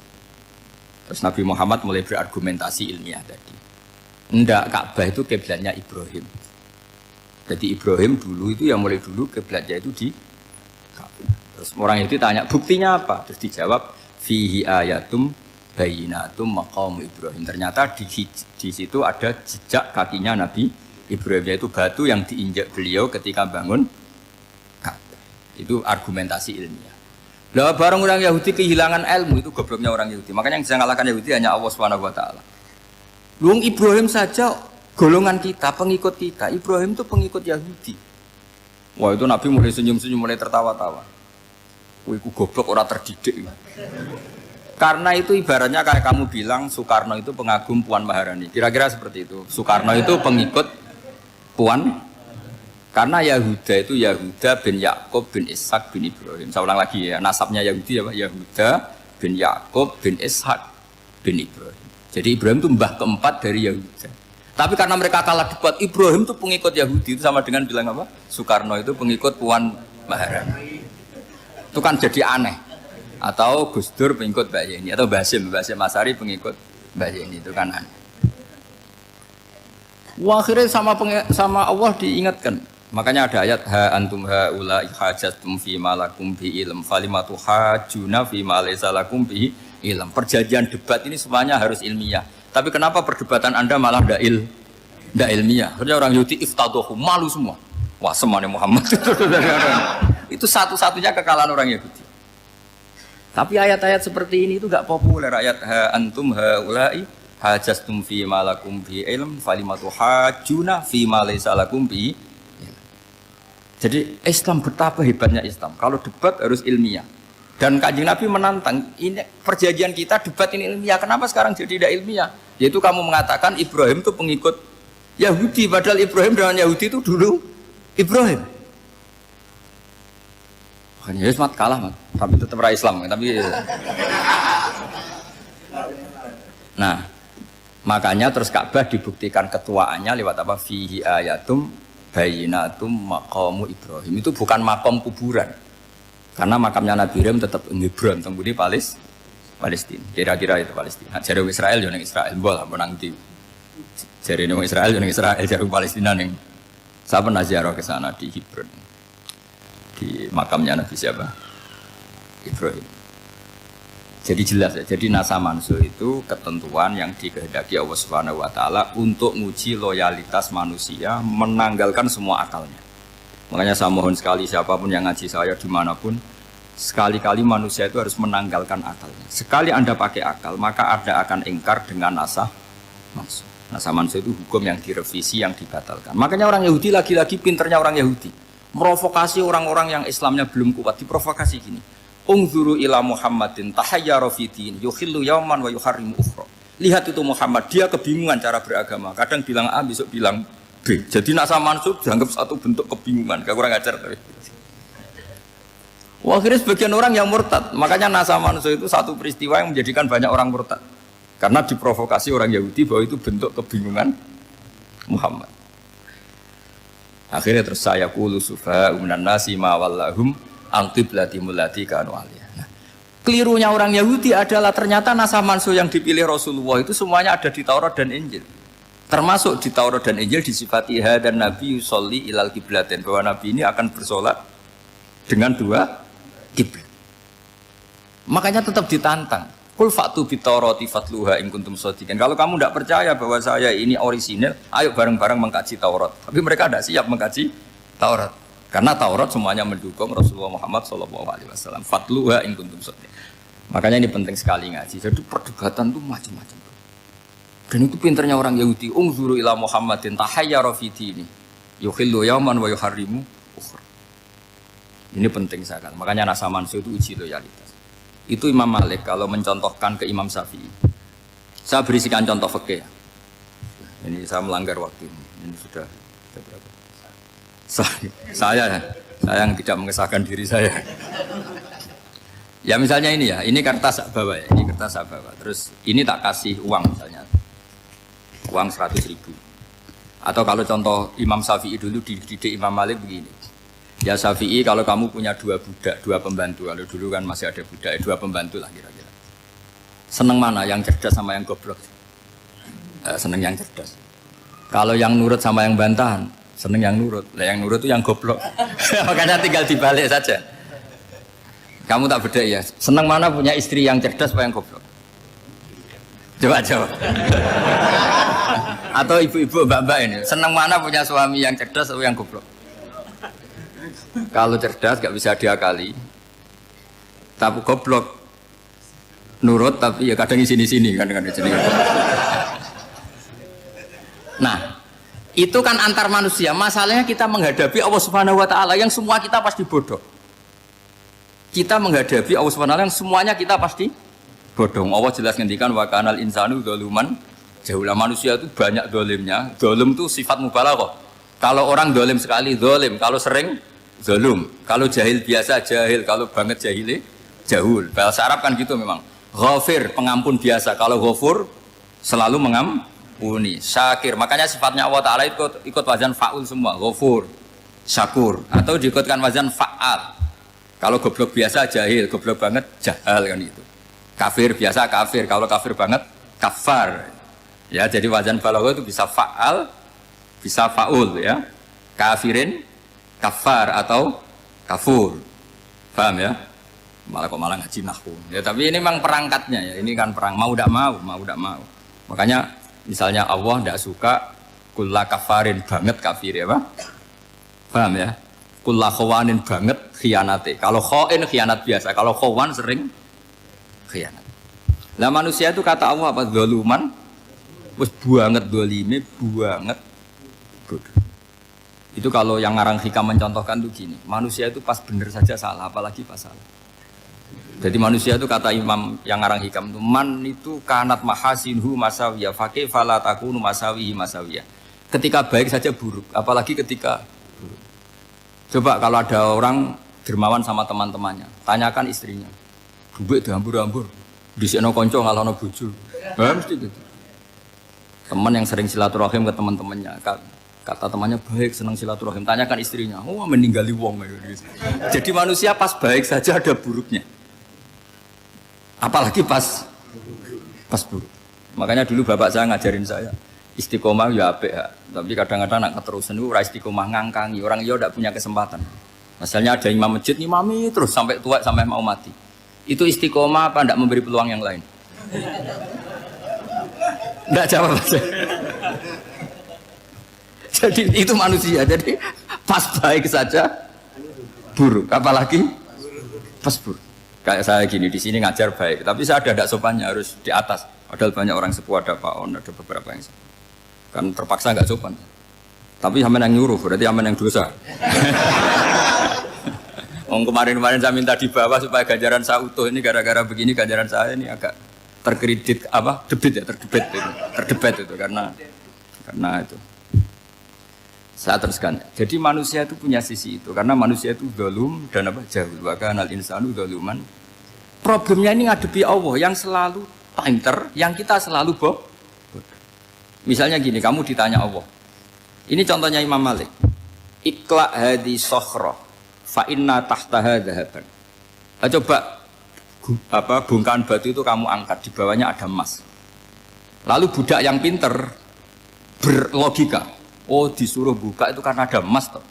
Terus Nabi Muhammad mulai berargumentasi ilmiah tadi. Enggak, Ka'bah itu kiblatnya Ibrahim. Jadi Ibrahim dulu itu yang mulai dulu kiblatnya itu di Ka'bah. Terus orang itu tanya, buktinya apa? Terus dijawab, fihi ayatum bayinatum maqam Ibrahim. Ternyata di situ ada jejak kakinya Nabi Ibrahim, yaitu batu yang diinjak beliau ketika bangun Ka'bah. Itu argumentasi ilmiah. Lah barang orang Yahudi kehilangan ilmu itu gobloknya orang Yahudi. Makanya yang bisa mengalahkan Yahudi hanya Allah Subhanahu wa taala. Luang Ibrahim saja golongan kita, pengikut kita. Ibrahim itu pengikut Yahudi. Wah, itu Nabi mulai senyum-senyum, mulai tertawa-tawa. Wah, itu goblok orang terdidik. Karena itu ibaratnya kayak kamu bilang Soekarno itu pengagum Puan Maharani. Kira-kira seperti itu. Soekarno itu pengikut Puan. Karena Yahuda itu Yahuda bin Yakub bin Ishak bin Ibrahim. Saya ulang lagi ya, nasabnya Yahudi apa? Yahuda bin Yakub bin Ishak bin Ibrahim. Jadi Ibrahim itu mbah keempat dari Yahuda. Tapi karena mereka kalah debat, Ibrahim itu pengikut Yahudi, itu sama dengan bilang apa? Soekarno itu pengikut Puan Maharani. Itu kan jadi aneh. Atau Gus Dur pengikut Mbak Yeni, atau Basim Asari pengikut Mbak Yeni, itu kan aneh. Wah, akhirnya sama Allah diingatkan. Makanya ada ayat ha antum haula hajatum fi ma lakum bi ilm falimatu hajuna fi ma laysa lakum bi ilm. Perjanjian debat ini semuanya harus ilmiah. Tapi kenapa perdebatan Anda malah ndak ilmiah? Harusnya orang Yahudi iftadohu, malu semua. Wah, semuanya Muhammad. Itu satu-satunya kekalahan orang Yahudi. Tapi ayat-ayat seperti ini itu enggak populer. Ayat ha antum haula hajastum fi ma lakum bi ilm falimatu hajuna fi ma laysa lakum bi. Jadi Islam betapa hebatnya Islam. Kalau debat harus ilmiah. Dan Kanjeng Nabi menantang, ini perjanjian kita debat ini ilmiah. Kenapa sekarang jadi tidak ilmiah? Yaitu kamu mengatakan Ibrahim itu pengikut Yahudi. Padahal Ibrahim dengan Yahudi itu dulu Ibrahim. Makanya ya mat kalah, mat. Tapi tetap ra Islam. Tapi nah, makanya terus Ka'bah dibuktikan ketuaannya lewat apa? Fihi ayatum bayinatum maqamu Ibrahim. Itu bukan makam kuburan. Karena makamnya Nabi Ibrahim tetap di Hebron, tempat di Palestina. Kira-kira itu Palestina. Jare Israel yo ning Israel, mbah menang di. Jare ning Israel yo ning Israel, jare Palestina ning. Saya pernah ziarah ke sana di Hebron. Di makamnya Nabi siapa? Ibrahim. Jadi jelas ya, jadi nasa mansuh itu ketentuan yang dikehendaki Allah Subhanahu wa taala untuk menguji loyalitas manusia, menanggalkan semua akalnya. Makanya saya mohon sekali siapapun yang ngaji saya dimanapun, sekali-kali manusia itu harus menanggalkan akalnya. Sekali Anda pakai akal, maka Anda akan ingkar dengan nasa mansuh. Nasa mansuh itu hukum yang direvisi, yang dibatalkan. Makanya orang Yahudi lagi-lagi pinternya orang Yahudi. Merovokasi orang-orang yang Islamnya belum kuat, diprovokasi gini. Ungzuru ila Muhammadin tahayyara fi din yukhillu yawman wa yuharrimu ukhra. Lihat itu Muhammad, dia kebingungan cara beragama. Kadang bilang A, besok bilang B. Jadi nasa mansuh dianggap satu bentuk kebingungan. Gak kurang ajar tapi. Wah, akhirnya sebagian orang yang murtad. Makanya Nasa Mansur itu satu peristiwa yang menjadikan banyak orang murtad. Karena diprovokasi orang Yahudi bahwa itu bentuk kebingungan Muhammad. Akhirnya terus saya qulu sufa minan nasi ma wallahum an qiblatimul lati kanu alaiha. Nah, kelirunya orang Yahudi adalah ternyata Nasa Mansur yang dipilih Rasulullah itu semuanya ada di Taurat dan Injil. Termasuk di Taurat dan Injil disifati dan Nabi yusolli ilal qiblatin, bahwa Nabi ini akan bersolat dengan dua kiblat. Makanya tetap ditantang. Kul fa'tu bitaurati fatluha in kuntum shadiqin. Kalau kamu tidak percaya bahwa saya ini orisinil, ayo bareng-bareng mengkaji Taurat. Tapi mereka tidak siap mengkaji Taurat. Karena Taurat semuanya mendukung Rasulullah Muhammad SAW. Fatluha in kuntum shadiqin. Makanya ini penting sekali ngaji. Jadi perdebatan itu macam-macam. Dan itu pinternya orang Yahudi. Ungzuru ila Muhammadin tahayyara fi dini. Yukhillu yawman wa yuharrimu ukhra. Ini penting sekali. Makanya Nasa Mansur itu uji loyalitas. Itu Imam Malik kalau mencontohkan ke Imam Syafi'i. Saya berisikan contoh fikih. Ini saya melanggar waktu ini. Ini sudah berapa? Saya yang tidak mengesahkan diri saya. Ya misalnya ini ya, ini kertas saya bawa ya, ini kertas saya bawa. Terus ini tak kasih uang misalnya, uang 100.000. Atau kalau contoh Imam Syafi'i dulu dididik Imam Malik begini. Ya Syafi'i, kalau kamu punya dua budak, dua pembantu, kalau dulu kan masih ada budak, dua pembantu lah kira-kira. Seneng mana, yang cerdas sama yang goblok? Seneng yang cerdas. Kalau yang nurut sama yang bantahan, seneng yang nurut. Lah yang nurut itu yang goblok. Makanya tinggal dibalik saja. Kamu tak beda ya. Seneng mana punya istri yang cerdas apa yang goblok? Coba jawab. Atau ibu-ibu mbak-mbak ini, seneng mana punya suami yang cerdas atau yang goblok? Kalau cerdas gak bisa diakali, tapi goblok nurut tapi ya kadang di sini kan dengan di sini. Nah, itu kan antar manusia. Masalahnya kita menghadapi Allah Subhanahu wa taala yang semua kita pasti bodoh. Kita menghadapi Allah Subhanahu wa taala yang semuanya kita pasti bodoh. Allah jelas ngendikan wa kanal insanu dzaluman jahula. Manusia itu banyak dolimnya. Dolim itu sifat mubalaghah. Kalau orang dolim sekali dolim, kalau sering zalum, kalau jahil biasa jahil, kalau banget jahili jahul. Bahasa Arab kan gitu memang. Ghafir, pengampun biasa. Kalau ghafur selalu mengampuni. Syakir, makanya sifatnya Allah Ta'ala ikut wazan fa'ul semua. Ghafur, syakur. Atau diikutkan wazan fa'al. Kalau goblok biasa jahil, goblok banget jahal kan itu. Kafir biasa kafir, kalau kafir banget kafar. Ya, jadi wazan balaghah itu bisa fa'al, bisa fa'ul ya. Kafirin kafar atau kafur, paham ya? Malah ngaji nahwu. Ya tapi ini memang perangkatnya ya. Ini kan perang mau tidak mau. Makanya misalnya Allah tidak suka kulla kafarin banget kafir ya, Pak? Paham ya? Kulla khawanin banget khianate. Kalau khain khianat biasa, kalau khawan sering khianat. Lah manusia itu kata Allah apa? Zaluman, wis banget dolime, banget bodoh. Itu kalau yang ngarang hikam mencontohkan tuh gini, manusia itu pas bener saja salah, apalagi pas salah. Jadi manusia itu kata Imam yang ngarang hikam itu, man itu kanat mahasinhu masawiyah, fakih fala takunu masawihi masawiyah. Ketika baik saja buruk, apalagi ketika buruk. Coba kalau ada orang dermawan sama teman-temannya, tanyakan istrinya, duit dihambur-hambur, disikno konco ngalono bojo, mesti gitu. Teman yang sering silaturahim ke teman-temannya, kata temannya baik, senang silaturahim. Tanyakan istrinya, oh meninggali wong. Jadi manusia pas baik saja ada buruknya. Apalagi pas buruk. Makanya dulu bapak saya ngajarin saya, istiqomah ya apik ya. Tapi kadang-kadang nak keterusan itu ora istiqomah ngangkangi. Orang dia tidak punya kesempatan. Misalnya ada imam masjid, imami terus sampai tua, sampai mau mati. Itu istiqomah apa tidak memberi peluang yang lain? Tidak jawab saja. Jadi itu manusia, jadi pas baik saja buruk, apalagi pas buruk. Kayak saya gini di sini ngajar baik, tapi saya ada sopannya harus di atas. Padahal banyak orang sepuh, ada Pak On, ada beberapa yang kan terpaksa nggak sopan. Tapi sama yang nyuruh, berarti sama yang dosa. Kemarin saya minta di bawah supaya ganjaran saya utuh, ini gara-gara begini ganjaran saya ini agak terkredit terdebat itu karena itu. Saya teruskan. Jadi manusia itu punya sisi itu karena manusia itu dzalum dan apa jahul. Wa kanal insanu dzaluman. Problemnya ini ngadepi Allah yang selalu pinter, yang kita selalu bodoh. Misalnya gini, kamu ditanya Allah. Ini contohnya Imam Malik. Ikla hadi sokhroh fa inna tahtaha dhahaban. Coba bongkahan batu itu kamu angkat, di bawahnya ada emas. Lalu budak yang pinter berlogika, oh disuruh buka itu karena ada emas toh.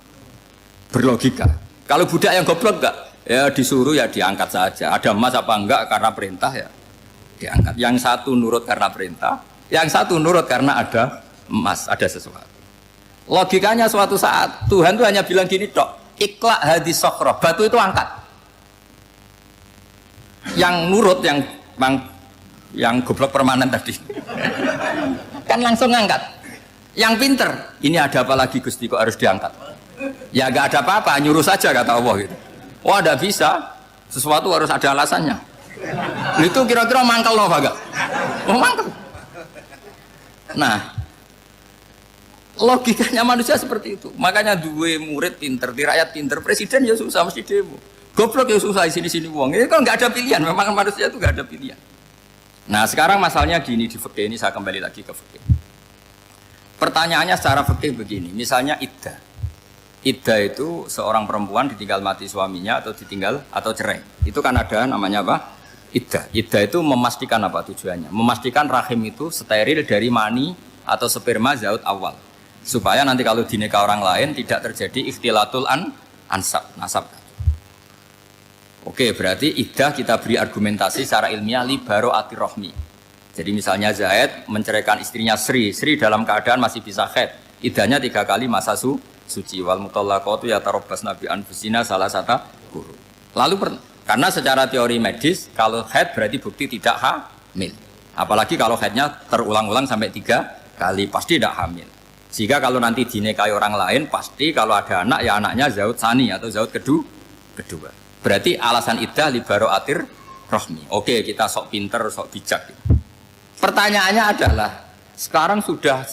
Berlogika. Kalau budak yang goblok enggak, ya disuruh ya diangkat saja. Ada emas apa enggak karena perintah ya diangkat. Yang satu nurut karena perintah, yang satu nurut karena ada emas, ada sesuatu. Logikanya suatu saat Tuhan tuh hanya bilang gini dok, ikla hadis sokhroh, batu itu angkat. Yang nurut yang goblok permanen tadi kan langsung ngangkat. Yang pinter, ini ada apa lagi Gusti kok harus diangkat? Ya gak ada apa-apa, nyuruh saja kata Allah gitu. Oh ada bisa, sesuatu harus ada alasannya. Itu kira-kira mangkel loh agak. Oh mangkel. Nah, logikanya manusia seperti itu. Makanya dua murid pinter, di rakyat pinter, presiden ya susah mesti demo. Goblok ya susah sini-sini uang. Ini kan nggak ada pilihan. Memang manusia itu nggak ada pilihan. Nah sekarang masalahnya gini di fikih ini saya kembali lagi ke fikih. Pertanyaannya secara fikih begini. Misalnya iddah. Iddah itu seorang perempuan ditinggal mati suaminya atau ditinggal atau cerai. Itu kan ada namanya apa? Iddah. Iddah itu memastikan apa tujuannya? Memastikan rahim itu steril dari mani atau sperma zaut awal. Supaya nanti kalau dinikah orang lain tidak terjadi ikhtilatul ansab, nasab. Oke, berarti iddah kita beri argumentasi secara ilmiah li baro'atir rohmi. Jadi misalnya Zaid menceraikan istrinya Sri dalam keadaan masih bisa haid. Iddahnya 3 kali masa suci. Wal mutallaqatu yatarabbasna bi anfusina salah satu guru. Lalu karena secara teori medis kalau haid berarti bukti tidak hamil. Apalagi kalau haidnya terulang-ulang sampai 3 kali pasti tidak hamil. Sehingga kalau nanti dinikahi orang lain pasti kalau ada anak ya anaknya zaud sani atau zaud kedua. Berarti alasan iddah li baro'atir rohmi. Oke, kita sok pinter, sok bijak. Pertanyaannya adalah, sekarang sudah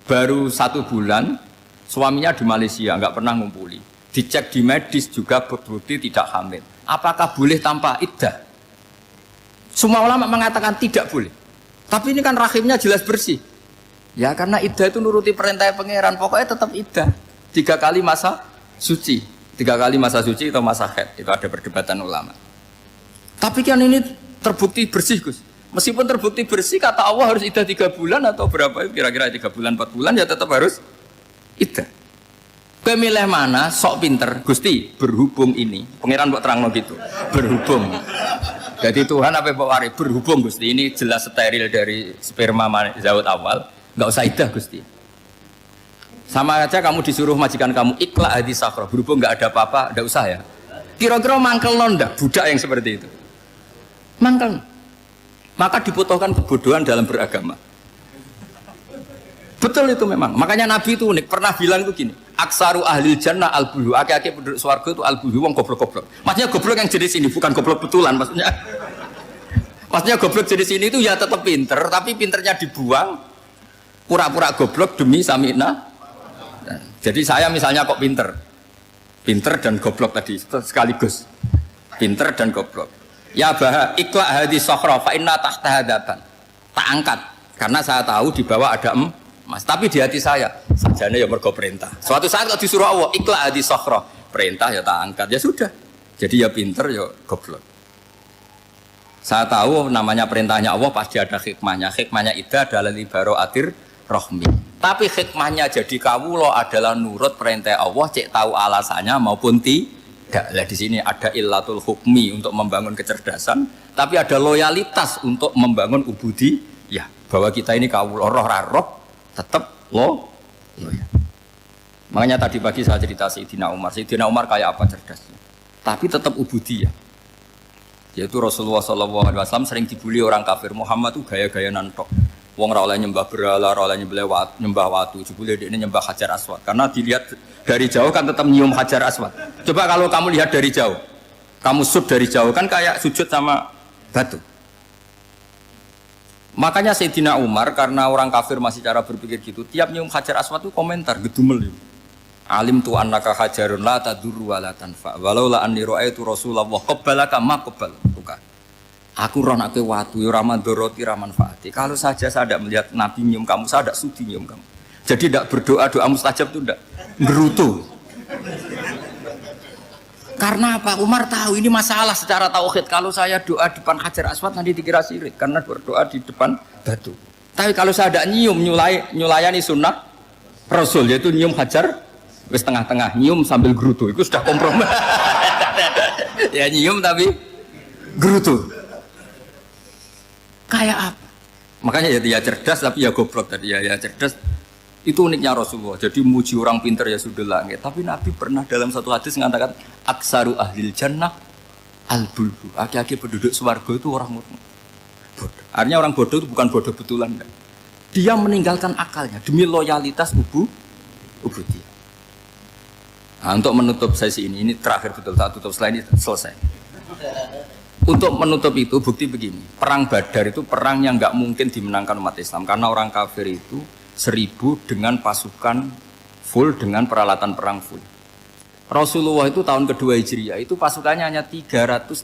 baru 1 bulan, suaminya di Malaysia, nggak pernah ngumpuli. Dicek di medis juga berbukti tidak hamil. Apakah boleh tanpa iddah? Semua ulama mengatakan tidak boleh. Tapi ini kan rahimnya jelas bersih. Ya karena iddah itu nuruti perintah pangeran, pokoknya tetap iddah. 3 kali masa suci. 3 kali masa suci atau masa haid, itu ada perdebatan ulama. Tapi kan ini terbukti bersih Gus. Meskipun terbukti bersih, kata Allah harus iddah 3 bulan atau berapa? Kira-kira 3 bulan, 4 bulan ya tetap harus iddah. Kemilih mana? Sok pinter, Gusti. Berhubung ini, pangeran buat terang gitu. Berhubung. Jadi Tuhan apa Pak Wari? Berhubung Gusti. Ini jelas steril dari sperma zaut awal. Nggak usah iddah Gusti. Sama aja kamu disuruh majikan kamu ikla hadis sakhroh, berhubung nggak ada apa-apa, nggak usah ya. Kira-kira mangkel nonda budak yang seperti itu. Mangkel. Maka dibutuhkan kebodohan dalam beragama. Betul itu memang. Makanya Nabi itu unik pernah bilang itu gini. Aksaru ahli jannah al-buhu. Aki-aki penduduk swarga itu al-buhu wong goblok-goblok. Maksudnya goblok yang jenis ini bukan goblok betulan maksudnya. Maksudnya goblok jenis ini itu ya tetap pinter, tapi pinternya dibuang pura-pura goblok demi sami'na. Jadi saya misalnya kok pinter dan goblok tadi sekaligus, pinter dan goblok. Ya bah ikla hadis sokhroh fa inna tahta hadapan. Tak angkat karena saya tahu di bawah ada emas. Tapi di hati saya sajane ya mergo perintah. Suatu saat kalau disuruh Allah ikla hadis sokhroh, perintah ya tak angkat ya sudah. Jadi ya pinter ya goblok. Saya tahu namanya perintahnya Allah pasti ada hikmahnya. Hikmahnya iddah adalah li baro'atir rohmi. Tapi hikmahnya jadi kawula adalah nurut perintah Allah, cek tahu alasannya maupun tidak. Lah di sini ada illatul hukmi untuk membangun kecerdasan, tapi ada loyalitas untuk membangun ubudi. Ya, bahwa kita ini kawula roh tetap loyal. Makanya tadi pagi saya cerita Sayyidina Umar. Sayyidina Umar kayak apa cerdasnya? Tapi tetap ubudi ya. Yaitu Rasulullah SAW sering dibully orang kafir. Muhammad itu gaya-gaya nantok. Wong ora oleh nyembah berhala, ora oleh nyembah watu, jebule dekne nyembah Hajar Aswad. Karena dilihat dari jauh kan tetap nyium Hajar Aswad. Coba kalau kamu lihat dari jauh, kamu sujud dari jauh kan kayak sujud sama batu. Makanya Sayyidina Umar karena orang kafir masih cara berpikir gitu, tiap nyium Hajar Aswad itu komentar gedumel itu. Alim tu annaka hajarun la tadurru wa la tanfa. Walau la anni ra'aitu Rasulullah qabbalaka ma qabbal. Aku roh nak kowe watu ya ora mandoroti ora manfaati. Kalau saja saya tidak melihat Nabi nyium kamu, saya tidak sudi nyium kamu. Jadi tidak berdoa doa mustajab itu tidak gerutu. Karena apa? Umar tahu ini masalah secara tauhid. Kalau saya doa depan Hajar Aswad nanti dikira syirik karena berdoa di depan batu. Tapi kalau saya tidak nyium nyulayani sunnah Rasul yaitu nyium Hajar wis tengah-tengah nyium sambil gerutu itu sudah kompromi. Ya nyium tapi gerutu. Kayak apa? Makanya ya cerdas tapi ya goblok tadi ya cerdas. Itu uniknya Rasulullah. Jadi muji orang pintar ya sudah langit. Tapi Nabi pernah dalam satu hadis mengatakan aksaru ahlil jannah al-bulbu. Aki-aki penduduk swarga itu orang bodoh. Artinya orang bodoh itu bukan bodoh betulan. Dia meninggalkan akalnya demi loyalitas ubudiyah. Nah, untuk menutup sesi ini terakhir betul, tak tutup setelah ini selesai. Untuk menutup itu bukti begini, perang Badar itu perang yang nggak mungkin dimenangkan umat Islam karena orang kafir itu 1000 dengan pasukan full dengan peralatan perang full. Rasulullah itu tahun kedua Hijriah itu pasukannya hanya 313.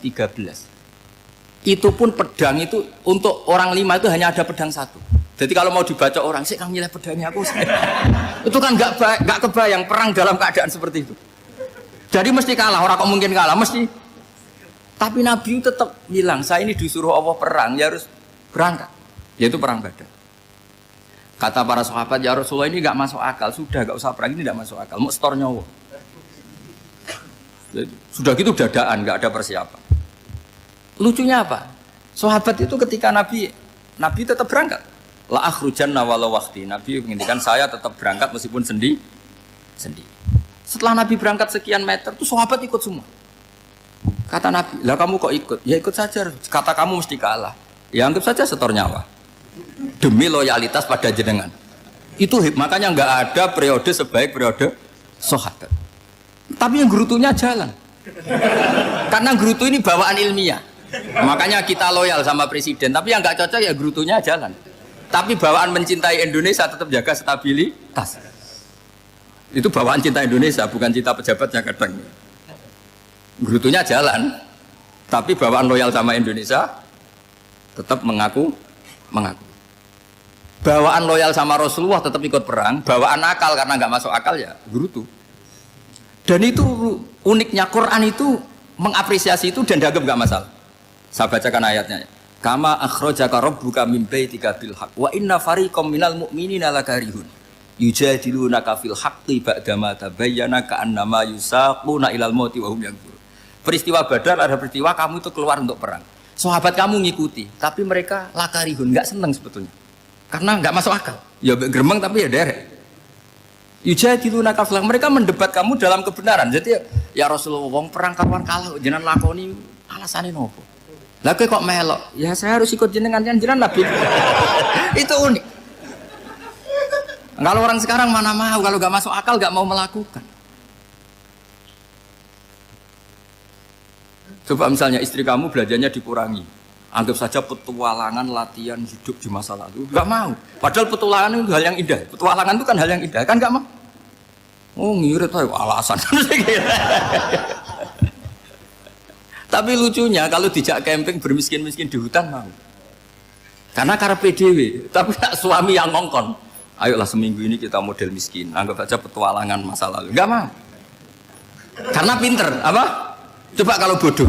Itu pun pedang itu untuk orang 5 itu hanya ada pedang 1. Jadi kalau mau dibaca orang sih kamu nilai pedangnya aku. Itu kan nggak kebayang perang dalam keadaan seperti itu. Jadi mesti kalah, orang kok mungkin kalah mesti. Tapi Nabi tetap bilang saya ini disuruh Allah perang, ya harus berangkat. Yaitu perang Badar. Kata para sahabat ya Rasulullah ini nggak masuk akal, sudah nggak usah perang ini nggak masuk akal, mau setor nyawa. Sudah gitu dadaan, nggak ada persiapan. Lucunya apa? Sahabat itu ketika Nabi tetap berangkat. La akhrujanna walau waqti. Nabi menginginkan saya tetap berangkat meskipun sendi. Setelah Nabi berangkat sekian meter tuh sahabat ikut semua. Kata Nabi, "Lah kamu kok ikut?" "Ya ikut saja. Kata kamu mesti kalah." "Ya anggap saja setor nyawa." Demi loyalitas pada jenengan. Itu makanya nggak ada periode sebaik periode sahabat. Tapi yang gerutunya jalan. Karena gerutu ini bawaan ilmiah. Makanya kita loyal sama presiden, tapi yang nggak cocok ya gerutunya jalan. Tapi bawaan mencintai Indonesia tetap jaga stabilitas. Itu bawaan cinta Indonesia, bukan cinta pejabatnya kadang. Gerutunya jalan, tapi bawaan loyal sama Indonesia tetap mengaku. Bawaan loyal sama Rasulullah tetap ikut perang, bawaan akal karena nggak masuk akal ya gerutu. Dan itu uniknya Quran itu mengapresiasi itu dan dianggap nggak masalah. Saya bacakan ayatnya. Kama akhrajaka rabbuka min baitika bil haqq wa inna fariqam minal mu'minina lakarihun yujadilunaka fil haqqi ba'dama tabayyana ka'annama yusaquna ilal mauti wa hum yanzurun. Peristiwa Badar ada peristiwa kamu itu keluar untuk perang. Sahabat kamu ngikuti, tapi mereka lakarihun, enggak senang sebetulnya. Karena enggak masuk akal. Ya gremeng tapi ya derek. Yujadilunaka fil haqq, mereka mendebat kamu dalam kebenaran. Jadi ya Rasulullah wong perang kawan kalah jenengan lakoni alasane nopo? Lah kok melok? Ya saya harus ikut jenengan Nabi. Itu unik. Kalau orang sekarang mana mau, kalau gak masuk akal gak mau melakukan. Coba misalnya istri kamu belajarnya dikurangi, anggap saja petualangan latihan hidup di masa lalu, gak mau. Padahal petualangan itu hal yang indah. Petualangan itu kan hal yang indah, kan gak mau. Oh ngirit ayo alasan. Tapi lucunya kalau dijak camping bermiskin-miskin di hutan mau. Karena karepe dhewe, tapi suami yang ngongkon. Ayolah seminggu ini kita model miskin, anggap saja petualangan masa lalu. Enggak mau. Karena pinter, apa? Coba kalau bodoh.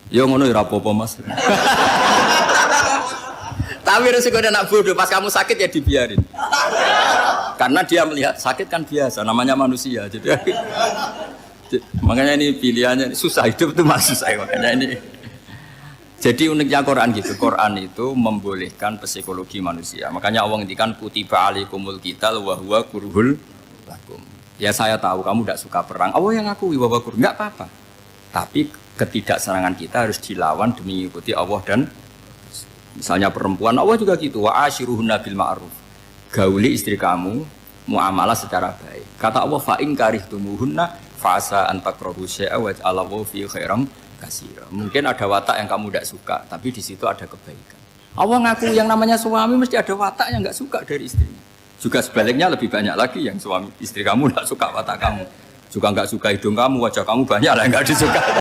Ya ngono ya apa-apa Mas. Tapi resiko anak bodoh, pas kamu sakit ya dibiarin. Karena dia melihat sakit kan biasa, namanya manusia. Jadi makanya ini pilihannya susah, hidup itu masih susah makanya ini. Jadi uniknya Quran gitu, Quran itu membolehkan psikologi manusia. Makanya Allah ngendikan kutiba alaikumul qital wa huwa kurhul lakum. Ya saya tahu kamu tidak suka perang. Allah yang ngakui wa huwa kurhul, enggak apa-apa. Tapi ketidaksenangan kita harus dilawan demi mengikuti Allah dan misalnya perempuan Allah juga gitu, wa ashiruhunna bil ma'ruf. Gauli istri kamu muamalah secara baik. Kata Allah fa in karihtumuhunna fasa antakrahu syai'a wa ja'alallahu fi khairam katsira. Mungkin ada watak yang kamu tidak suka, tapi di situ ada kebaikan. Allah ngaku yang namanya suami mesti ada watak yang enggak suka dari istrinya. Juga sebaliknya lebih banyak lagi yang suami istri kamu tidak suka watak kamu, juga nggak suka hidung kamu, wajah kamu banyak lah nggak disuka.